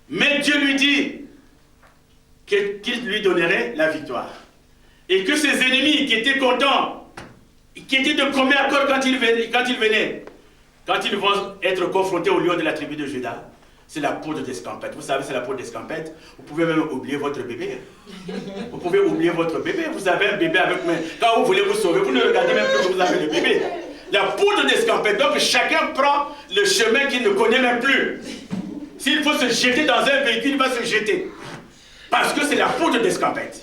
Mais Dieu lui dit qu'il lui donnerait la victoire. Et que ses ennemis qui étaient contents qui étaient de commun accord quand ils venaient. Quand ils vont être confrontés au lion de la tribu de Juda, c'est la poudre d'escampette. Vous savez, c'est la poudre d'escampette. Vous pouvez même oublier votre bébé. Vous pouvez oublier votre bébé. Vous avez un bébé avec moi. Quand vous voulez vous sauver, vous ne regardez même plus que vous avez le bébé. La poudre d'escampette. Donc chacun prend le chemin qu'il ne connaît même plus. S'il faut se jeter dans un véhicule, il va se jeter. Parce que c'est la poudre d'escampette.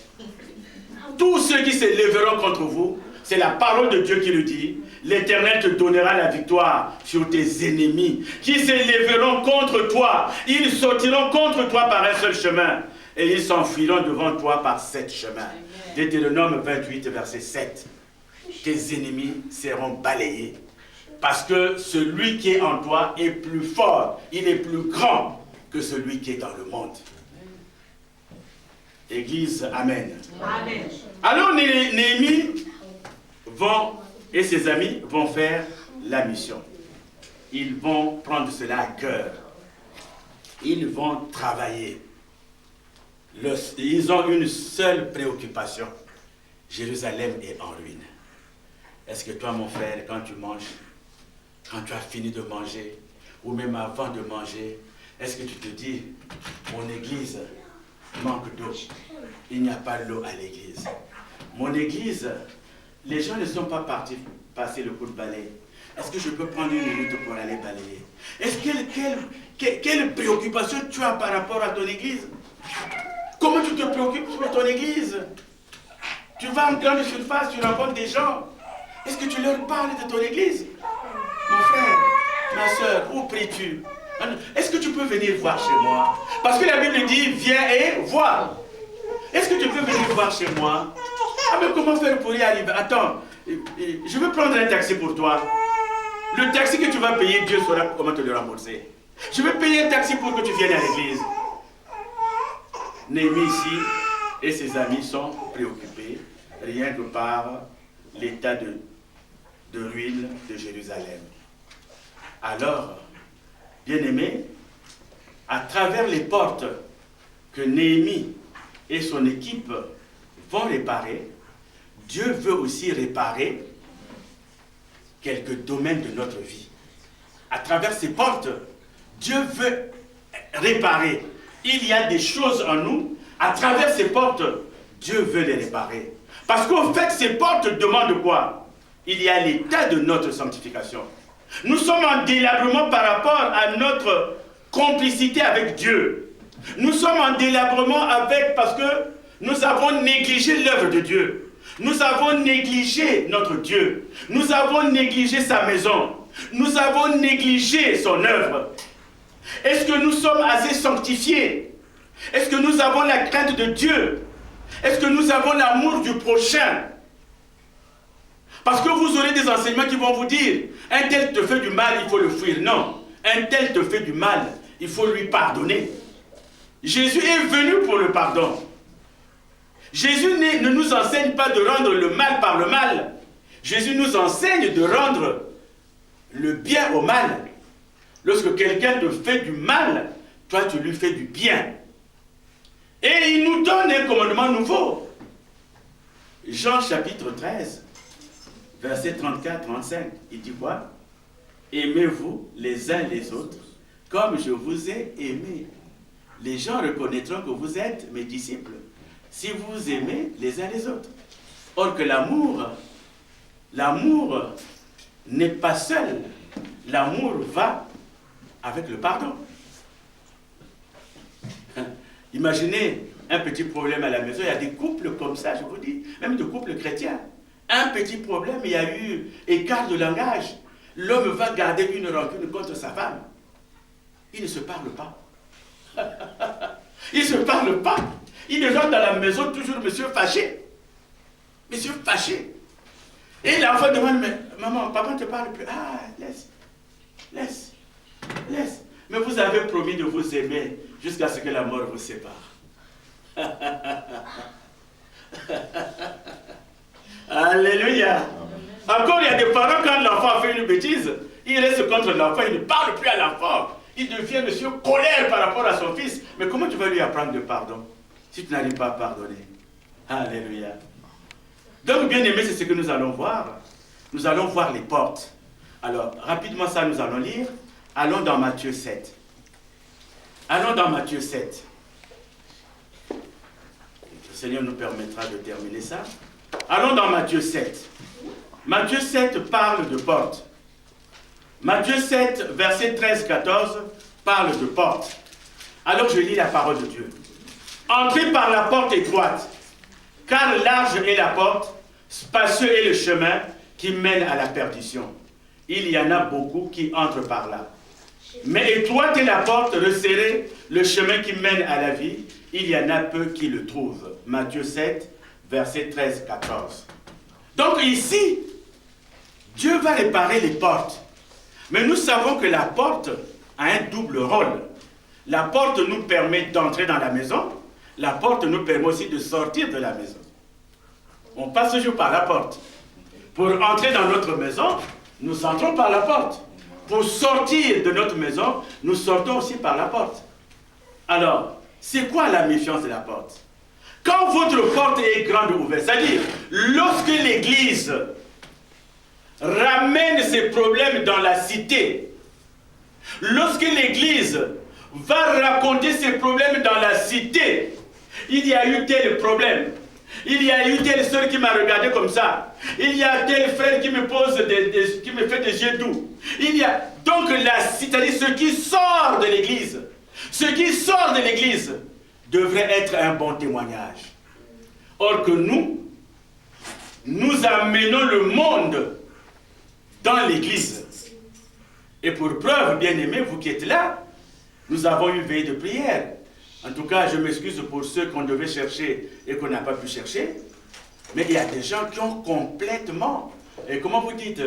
Tous ceux qui se lèveront contre vous, c'est la parole de Dieu qui le dit. L'Éternel te donnera la victoire sur tes ennemis qui se lèveront contre toi. Ils sortiront contre toi par un seul chemin et ils s'enfuiront devant toi par 7 chemins. Deutéronome 28, verset 7. Tes ennemis seront balayés parce que celui qui est en toi est plus fort, il est plus grand que celui qui est dans le monde. Église, amen. Amen. Alors Néhémie et ses amis vont faire la mission. Ils vont prendre cela à cœur. Ils vont travailler. Ils ont une seule préoccupation. Jérusalem est en ruine. Est-ce que toi, mon frère, quand tu manges, quand tu as fini de manger, ou même avant de manger, est-ce que tu te dis, mon église manque d'eau. Il n'y a pas d'eau à l'église. Mon église, les gens ne sont pas partis passer le coup de balai. Est-ce que je peux prendre une minute pour aller balayer? Quelle préoccupation tu as par rapport à ton église? Comment tu te préoccupes sur ton église? Tu vas en grande surface, tu rencontres des gens. Est-ce que tu leur parles de ton église? Mon frère, ma soeur, où pries-tu? Est-ce que tu peux venir voir chez moi? Parce que la Bible dit, viens et vois. Est-ce que tu peux venir voir chez moi? Ah mais comment faire pour y arriver? Attends, je vais prendre un taxi pour toi. Le taxi que tu vas payer, Dieu saura comment te le rembourser. Je vais payer un taxi pour que tu viennes à l'église. Néhémie ici et ses amis sont préoccupés rien que par l'état de ruine de Jérusalem. Alors, bien-aimés, à travers les portes que Néhémie et son équipe vont réparer, Dieu veut aussi réparer quelques domaines de notre vie. À travers ces portes, Dieu veut réparer. Il y a des choses en nous, à travers ces portes, Dieu veut les réparer. Parce qu'en fait, ces portes demandent quoi? Il y a l'état de notre sanctification. Nous sommes en délabrement par rapport à notre complicité avec Dieu. Nous sommes en délabrement parce que nous avons négligé l'œuvre de Dieu. Nous avons négligé notre Dieu. Nous avons négligé sa maison. Nous avons négligé son œuvre. Est-ce que nous sommes assez sanctifiés? Est-ce que nous avons la crainte de Dieu? Est-ce que nous avons l'amour du prochain? Parce que vous aurez des enseignements qui vont vous dire, un tel te fait du mal, il faut le fuir. Non, un tel te fait du mal, il faut lui pardonner. Jésus est venu pour le pardon. Jésus ne nous enseigne pas de rendre le mal par le mal. Jésus nous enseigne de rendre le bien au mal. Lorsque quelqu'un te fait du mal, toi tu lui fais du bien. Et il nous donne un commandement nouveau. Jean chapitre 13, verset 34-35, il dit quoi? Aimez-vous les uns les autres comme je vous ai aimé. Les gens reconnaîtront que vous êtes mes disciples si vous vous aimez les uns les autres. Or que l'amour n'est pas seul. L'amour va avec le pardon. Imaginez un petit problème à la maison. Il y a des couples comme ça, je vous dis, même des couples chrétiens. Un petit problème, il y a eu écart de langage. L'homme va garder une rancune contre sa femme. Ils ne se parlent pas. Ils ne se parlent pas. Ils rentrent dans la maison toujours monsieur fâché. Monsieur fâché. Et l'enfant demande, mais maman, papa ne te parle plus. Ah, laisse. Mais vous avez promis de vous aimer jusqu'à ce que la mort vous sépare. Alléluia. Encore, il y a des parents, quand l'enfant fait une bêtise, ils restent contre l'enfant, ils ne parlent plus à l'enfant. Il devient monsieur colère par rapport à son fils. Mais comment tu vas lui apprendre le pardon si tu n'arrives pas à pardonner? Alléluia. Donc, bien aimé, c'est ce que nous allons voir. nous allons voir les portes. Alors, rapidement ça, nous allons lire. Allons dans Matthieu 7. Allons dans Matthieu 7. Le Seigneur nous permettra de terminer ça. Allons dans Matthieu 7. Matthieu 7 parle de portes. Matthieu 7, verset 13-14, parle de portes. Alors je lis la parole de Dieu. Entrez par la porte étroite, car large est la porte, spacieux est le chemin qui mène à la perdition. Il y en a beaucoup qui entrent par là. Mais étroite est la porte, resserrée, le chemin qui mène à la vie. Il y en a peu qui le trouvent. Matthieu 7, verset 13-14. Donc ici, Dieu va réparer les portes. Mais nous savons que la porte a un double rôle. La porte nous permet d'entrer dans la maison. La porte nous permet aussi de sortir de la maison. On passe toujours par la porte. Pour entrer dans notre maison, nous entrons par la porte. Pour sortir de notre maison, nous sortons aussi par la porte. Alors, c'est quoi la méfiance de la porte? Quand votre porte est grande ouverte, c'est-à-dire lorsque l'Église ramène ses problèmes dans la cité, lorsque l'Église va raconter ses problèmes dans la cité, il y a eu tel problème, il y a eu telle sœur qui m'a regardé comme ça, il y a tel frère qui me pose qui me fait des yeux doux, il y a donc c'est-à-dire ce qui sort de l'Église, ce qui sort de l'Église devrait être un bon témoignage. Or que nous amenons le monde dans l'Église. Et pour preuve, bien-aimés, vous qui êtes là, nous avons une veille de prière. En tout cas, je m'excuse pour ceux qu'on devait chercher et qu'on n'a pas pu chercher. Mais il y a des gens qui ont complètement, et comment vous dites,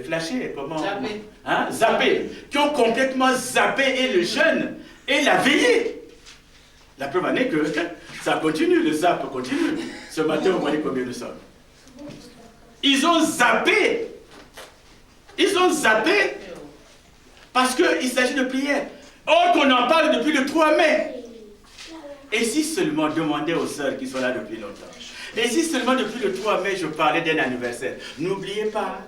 flashé, comment, zappé. Hein, zappé, qui ont complètement zappé et le jeûne et la veillée. La preuve en est que ça continue, le zap continue. Ce matin, vous voyez combien nous sommes. Ils ont zappé. Ils ont zappé parce qu'il s'agit de prière. Or qu'on en parle depuis le 3 mai. Et si seulement, demandez aux sœurs qui sont là depuis longtemps. Et si seulement depuis le 3 mai, je parlais d'un anniversaire. N'oubliez pas.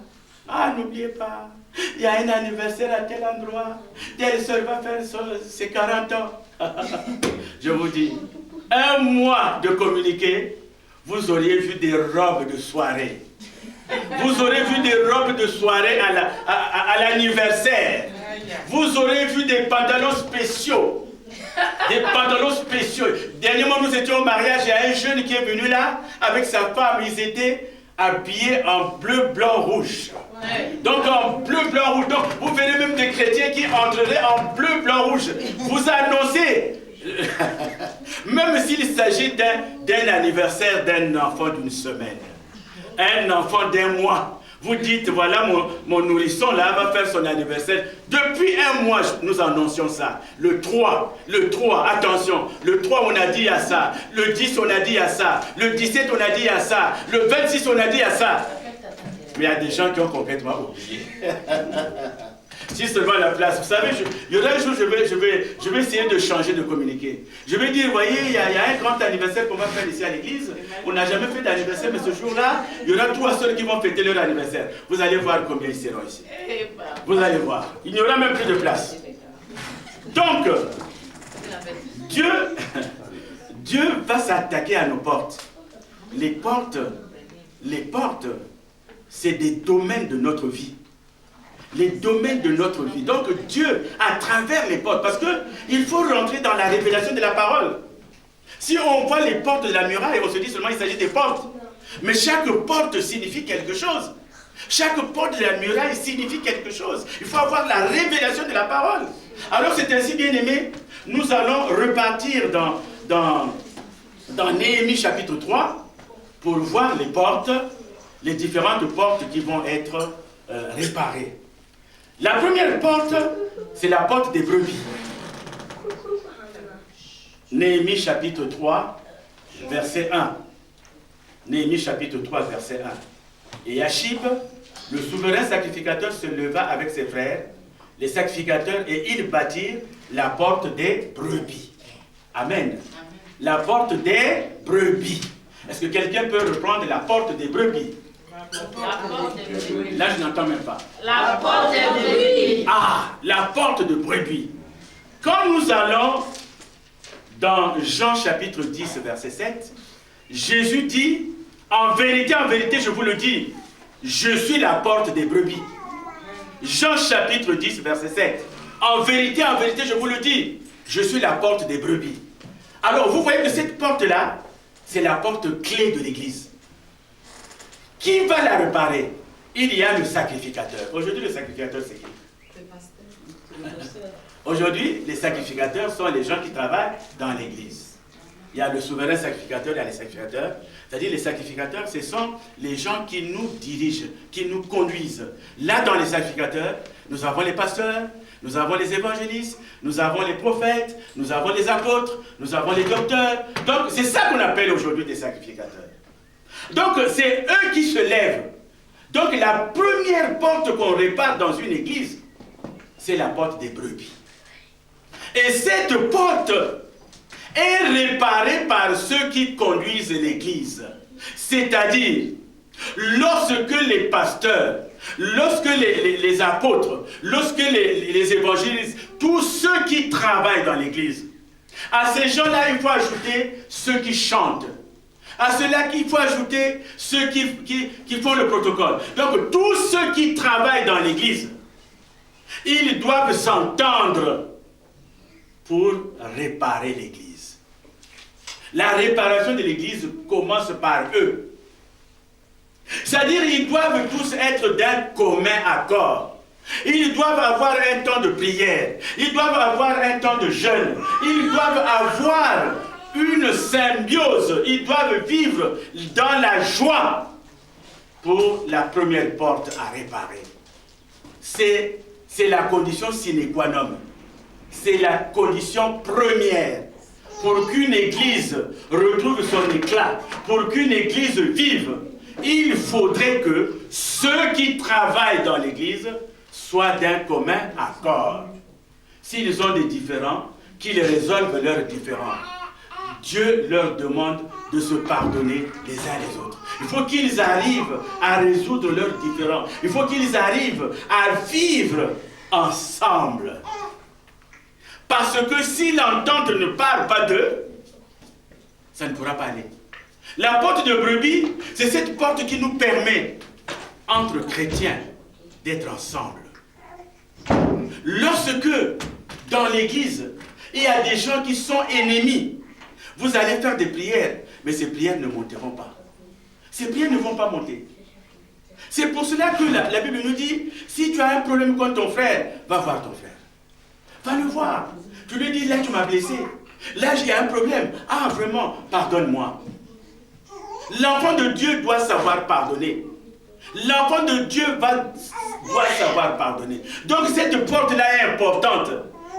Ah, n'oubliez pas. Il y a un anniversaire à tel endroit. Telle sœur va faire ses 40 ans. Je vous dis, un mois de communiquer, vous auriez vu des robes de soirée. Vous aurez vu des robes de soirée à l'anniversaire. Vous aurez vu des pantalons spéciaux. Des pantalons spéciaux. Dernièrement, nous étions au mariage, il y a un jeune qui est venu là, avec sa femme, ils étaient habillés en bleu, blanc, rouge. Donc en bleu, blanc, rouge. Donc vous verrez même des chrétiens qui entreraient en bleu, blanc, rouge. Vous annoncez, même s'il s'agit d'un anniversaire d'un enfant d'une semaine, un enfant d'un mois, vous dites, voilà mon nourrisson là va faire son anniversaire. Depuis un mois, nous annoncions ça. Le 3, attention, le 3 on a dit à ça, le 10 on a dit à ça, le 17 on a dit à ça, le 26 on a dit à ça. Mais il y a des gens qui ont complètement oublié. Si seulement la place, vous savez, il y aura un jour, je vais essayer de changer de communiquer. Je vais dire, voyez, il y a un grand anniversaire qu'on va faire ici à l'église. On n'a jamais fait d'anniversaire, mais ce jour-là, il y aura 3 sœurs qui vont fêter leur anniversaire. Vous allez voir combien ils seront ici. Vous allez voir. Il n'y aura même plus de place. Donc, Dieu va s'attaquer à nos portes. Les portes, c'est des domaines de notre vie. Les domaines de notre vie. Donc Dieu, à travers les portes, parce qu'il faut rentrer dans la révélation de la parole. Si on voit les portes de la muraille, on se dit seulement qu'il s'agit des portes. Mais chaque porte signifie quelque chose. Chaque porte de la muraille signifie quelque chose. Il faut avoir la révélation de la parole. Alors c'est ainsi, bien aimé, nous allons repartir dans Néhémie chapitre 3 pour voir les portes, les différentes portes qui vont être réparées. La première porte, c'est la porte des brebis. Néhémie chapitre 3, verset 1. Néhémie chapitre 3, verset 1. Et Achib, le souverain sacrificateur, se leva avec ses frères, les sacrificateurs, et ils bâtirent la porte des brebis. Amen. La porte des brebis. Est-ce que quelqu'un peut reprendre la porte des brebis? Là, je n'entends même pas. La porte de brebis. Ah, la porte de brebis. Quand nous allons dans Jean chapitre 10, verset 7, Jésus dit, en vérité, je vous le dis, je suis la porte des brebis. Jean chapitre 10, verset 7. En vérité, je vous le dis, je suis la porte des brebis. Alors, vous voyez que cette porte-là, c'est la porte clé de l'église. Qui va la réparer? Il y a le sacrificateur. Aujourd'hui, le sacrificateur, c'est qui? Le pasteur. Aujourd'hui, les sacrificateurs sont les gens qui travaillent dans l'église. Il y a le souverain sacrificateur, il y a les sacrificateurs. C'est-à-dire les sacrificateurs, ce sont les gens qui nous dirigent, qui nous conduisent. Là, dans les sacrificateurs, nous avons les pasteurs, nous avons les évangélistes, nous avons les prophètes, nous avons les apôtres, nous avons les docteurs. Donc, c'est ça qu'on appelle aujourd'hui des sacrificateurs. Donc, c'est eux qui se lèvent. Donc, la première porte qu'on répare dans une église, c'est la porte des brebis. Et cette porte est réparée par ceux qui conduisent l'église. C'est-à-dire, lorsque les pasteurs, lorsque les apôtres, lorsque les évangélistes, tous ceux qui travaillent dans l'église, à ces gens-là, il faut ajouter ceux qui chantent. À ceux-là, il faut ajouter ceux qui font le protocole. Donc, tous ceux qui travaillent dans l'église, ils doivent s'entendre pour réparer l'église. La réparation de l'église commence par eux. C'est-à-dire qu'ils doivent tous être d'un commun accord. Ils doivent avoir un temps de prière. Ils doivent avoir un temps de jeûne. Ils doivent avoir une symbiose. Ils doivent vivre dans la joie pour la première porte à réparer. C'est la condition sine qua non. C'est la condition première pour qu'une église retrouve son éclat, pour qu'une église vive. Il faudrait que ceux qui travaillent dans l'église soient d'un commun accord. S'ils ont des différends, qu'ils résolvent leurs différends. Dieu leur demande de se pardonner les uns les autres. Il faut qu'ils arrivent à résoudre leurs différends. Il faut qu'ils arrivent à vivre ensemble. Parce que si l'entente ne part pas d'eux, ça ne pourra pas aller. La porte de brebis, c'est cette porte qui nous permet, entre chrétiens, d'être ensemble. Lorsque, dans l'église, il y a des gens qui sont ennemis, vous allez faire des prières, mais ces prières ne monteront pas. Ces prières ne vont pas monter. C'est pour cela que la Bible nous dit, si tu as un problème contre ton frère, va voir ton frère. Va le voir. Tu lui dis, là tu m'as blessé. Là j'ai un problème. Ah vraiment, pardonne-moi. L'enfant de Dieu doit savoir pardonner. L'enfant de Dieu doit savoir pardonner. Donc cette porte-là est importante.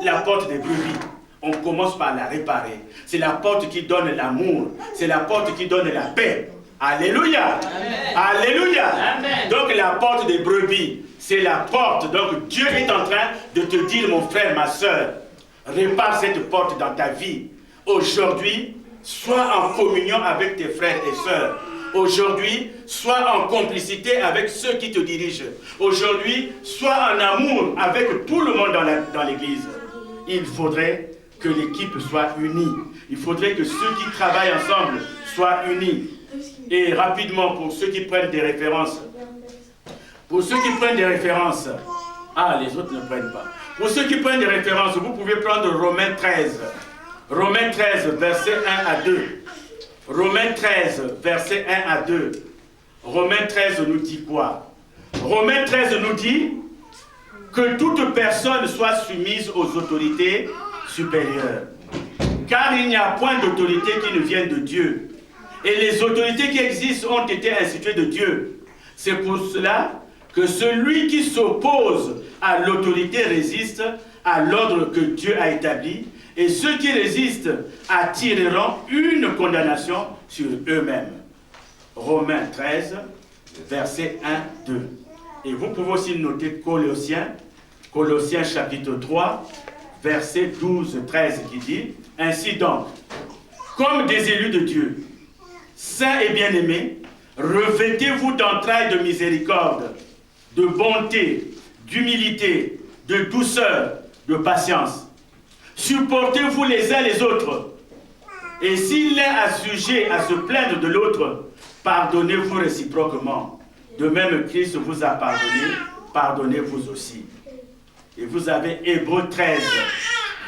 La porte des brebis. On commence par la réparer. C'est la porte qui donne l'amour. C'est la porte qui donne la paix. Alléluia. Amen. Alléluia. Amen. Donc la porte des brebis, c'est la porte. Donc Dieu est en train de te dire, mon frère, ma soeur, répare cette porte dans ta vie. Aujourd'hui, sois en communion avec tes frères et sœurs. Aujourd'hui, sois en complicité avec ceux qui te dirigent. Aujourd'hui, sois en amour avec tout le monde dans l'église. Il faudrait que l'équipe soit unie. Il faudrait que ceux qui travaillent ensemble soient unis. Et rapidement, pour ceux qui prennent des références, ah, les autres ne prennent pas. Pour ceux qui prennent des références, vous pouvez prendre Romains 13. Romains 13, versets 1 à 2. Romains 13, versets 1 à 2. Romains 13 nous dit quoi? Romains 13 nous dit que toute personne soit soumise aux autorités supérieures. Car il n'y a point d'autorité qui ne vienne de Dieu. Et les autorités qui existent ont été instituées de Dieu. C'est pour cela que celui qui s'oppose à l'autorité résiste à l'ordre que Dieu a établi. Et ceux qui résistent attireront une condamnation sur eux-mêmes. Romains 13, versets 1, 2. Et vous pouvez aussi noter Colossiens chapitre 3, verset 12, 13 qui dit, ainsi donc, comme des élus de Dieu, saints et bien-aimés, Revêtez-vous d'entrailles de miséricorde, de bonté, d'humilité, de douceur, de patience. Supportez-vous les uns les autres. Et si l'un a sujet à se plaindre de l'autre, pardonnez-vous réciproquement. De même, Christ vous a pardonné, pardonnez-vous aussi. Et vous avez Hébreux 13,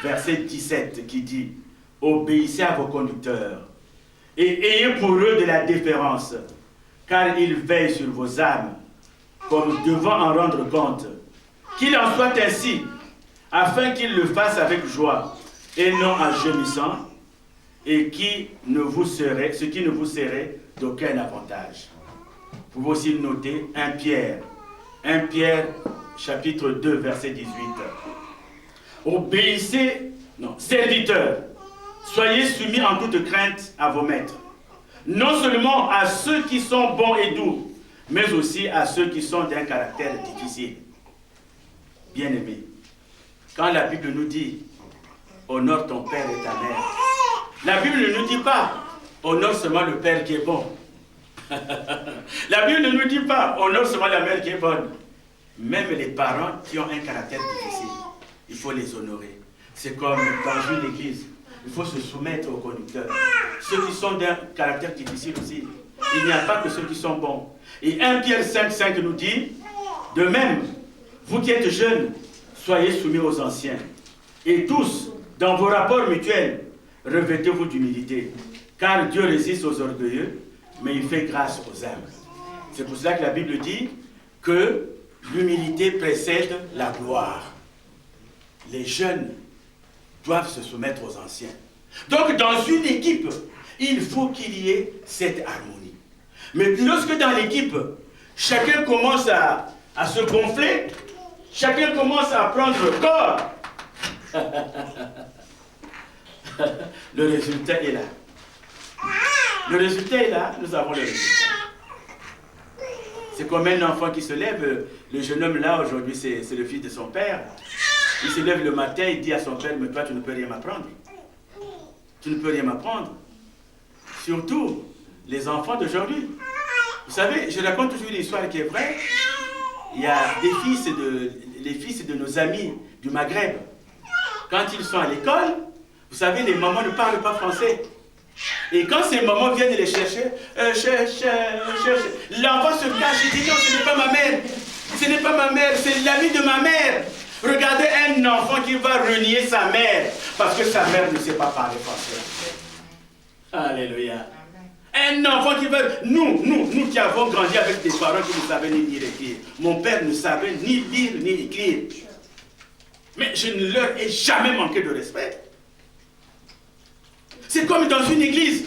verset 17, qui dit « Obéissez à vos conducteurs, et ayez pour eux de la déférence, car ils veillent sur vos âmes, comme devant en rendre compte. Qu'il en soit ainsi, afin qu'ils le fassent avec joie, et non en gémissant, et ce qui ne vous serait d'aucun avantage. » Vous pouvez aussi noter 1 Pierre, chapitre 2, verset 18. Obéissez, serviteurs, soyez soumis en toute crainte à vos maîtres, non seulement à ceux qui sont bons et doux, mais aussi à ceux qui sont d'un caractère difficile. Bien-aimés, quand la Bible nous dit « honore ton père et ta mère », la Bible ne nous dit pas « honore seulement le père qui est bon ». La Bible ne nous dit pas « honore seulement la mère qui est bonne ». Même les parents qui ont un caractère difficile, il faut les honorer. C'est comme dans une église, il faut se soumettre aux conducteurs. Ceux qui sont d'un caractère difficile aussi, il n'y a pas que ceux qui sont bons. Et 1 Pierre 5,5 nous dit, de même, vous qui êtes jeunes, soyez soumis aux anciens. Et tous, dans vos rapports mutuels, revêtez-vous d'humilité. Car Dieu résiste aux orgueilleux, mais il fait grâce aux humbles. C'est pour cela que la Bible dit que l'humilité précède la gloire. Les jeunes doivent se soumettre aux anciens. Donc, dans une équipe, il faut qu'il y ait cette harmonie. Mais lorsque dans l'équipe, chacun commence à se gonfler, chacun commence à prendre corps, le résultat est là. Le résultat est là, nous avons le résultat. C'est comme un enfant qui se lève, le jeune homme là, aujourd'hui, c'est le fils de son père. Il se lève le matin, il dit à son père, mais toi, tu ne peux rien m'apprendre. Tu ne peux rien m'apprendre. Surtout, les enfants d'aujourd'hui. Vous savez, je raconte toujours une histoire qui est vraie. Il y a les fils de nos amis du Maghreb. Quand ils sont à l'école, vous savez, les mamans ne parlent pas français. Et quand ces mamans viennent les chercher, l'enfant se cache et dit non, ce n'est pas ma mère. Ce n'est pas ma mère, c'est l'ami de ma mère. Regardez un enfant qui va renier sa mère parce que sa mère ne sait pas parler français. Alléluia. Un enfant qui va... Nous qui avons grandi avec des parents qui ne savaient ni lire ni écrire. Mon père ne savait ni lire ni écrire. Mais je ne leur ai jamais manqué de respect. C'est comme dans une église.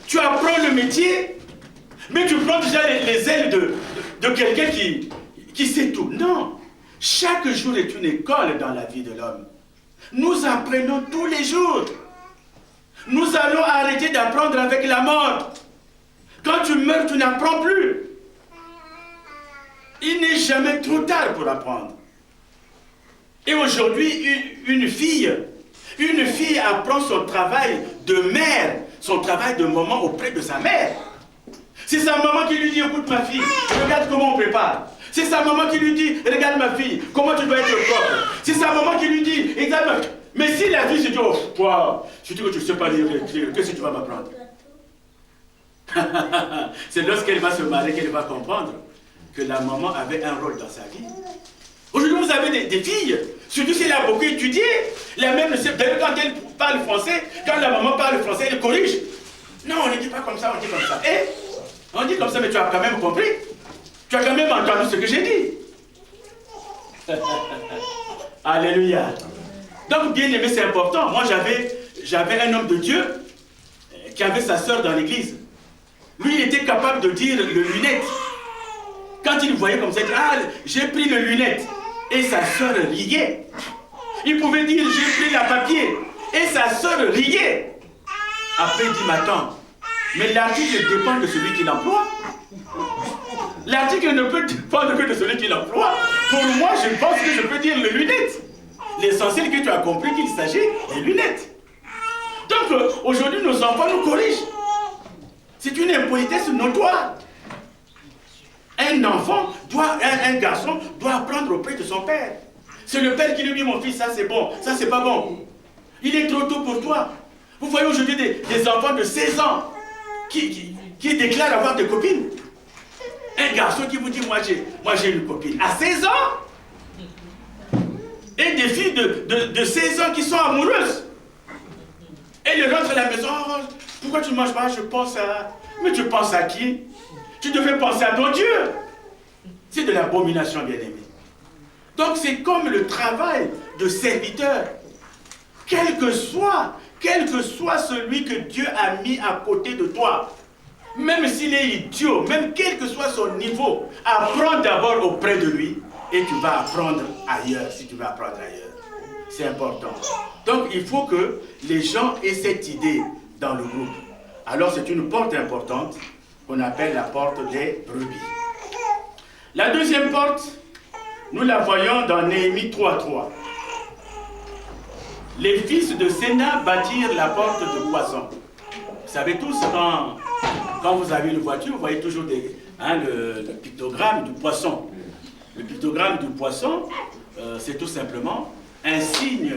Tu apprends le métier, mais tu prends déjà les ailes de quelqu'un qui sait tout. Non. Chaque jour est une école dans la vie de l'homme. Nous apprenons tous les jours. Nous allons arrêter d'apprendre avec la mort. Quand tu meurs, tu n'apprends plus. Il n'est jamais trop tard pour apprendre. Et aujourd'hui, une fille apprend son travail de mère, son travail de maman auprès de sa mère. C'est sa maman qui lui dit, écoute ma fille, regarde comment on prépare. C'est sa maman qui lui dit, regarde ma fille, comment tu dois être propre. C'est sa maman qui lui dit, regarde ma fille. Mais si la fille se dit, oh, wow, je dis que tu ne sais pas lire et écrire, qu'est-ce que tu vas m'apprendre? C'est lorsqu'elle va se marier qu'elle va comprendre que la maman avait un rôle dans sa vie. Aujourd'hui, vous avez des filles, surtout si elle a beaucoup étudié, la mère ne sait, d'ailleurs quand elle parle français, quand la maman parle français, elle corrige. Non, on ne dit pas comme ça, on dit comme ça. Eh, on dit comme ça, mais tu as quand même compris. Tu as quand même entendu ce que j'ai dit. Alléluia. Donc, bien aimé, c'est important. Moi, j'avais un homme de Dieu qui avait sa sœur dans l'église. Lui, il était capable de dire le lunette. Quand il voyait comme ça, il dit, ah, j'ai pris le lunette. Et sa sœur riait. Il pouvait dire, j'ai pris la papier. Et sa sœur riait. Après, il dit, mais attends, mais l'article dépend de celui qui l'emploie. L'article ne peut dépendre que de celui qui l'emploie. Pour moi, je pense que je peux dire le lunette. L'essentiel que tu as compris qu'il s'agit des lunettes. Donc, aujourd'hui, nos enfants nous corrigent. C'est une impolitesse notoire. Un enfant, un garçon doit apprendre auprès de son père. C'est le père qui lui dit, mon fils, ça c'est bon, ça c'est pas bon. Il est trop tôt pour toi. Vous voyez aujourd'hui des enfants de 16 ans qui déclarent avoir des copines. Un garçon qui vous dit, moi j'ai une copine. À 16 ans. Et des filles de 16 ans qui sont amoureuses. Et ils rentrent à la maison, oh, pourquoi tu ne manges pas? Je pense à... Mais tu penses à qui? Tu devais penser à ton Dieu. C'est de l'abomination, bien-aimé. Donc c'est comme le travail de serviteur. Quel que soit celui que Dieu a mis à côté de toi, même s'il est idiot, même quel que soit son niveau, apprends d'abord auprès de lui et tu vas apprendre ailleurs, si tu vas apprendre ailleurs. C'est important. Donc il faut que les gens aient cette idée dans le groupe. Alors c'est une porte importante qu'on appelle la porte des brebis. La deuxième porte, nous la voyons dans Néhémie 3:3. Les fils de Sénat bâtirent la porte de poisson. Vous savez tous, quand vous avez une voiture, vous voyez toujours le pictogramme du poisson. Le pictogramme du poisson, c'est tout simplement un signe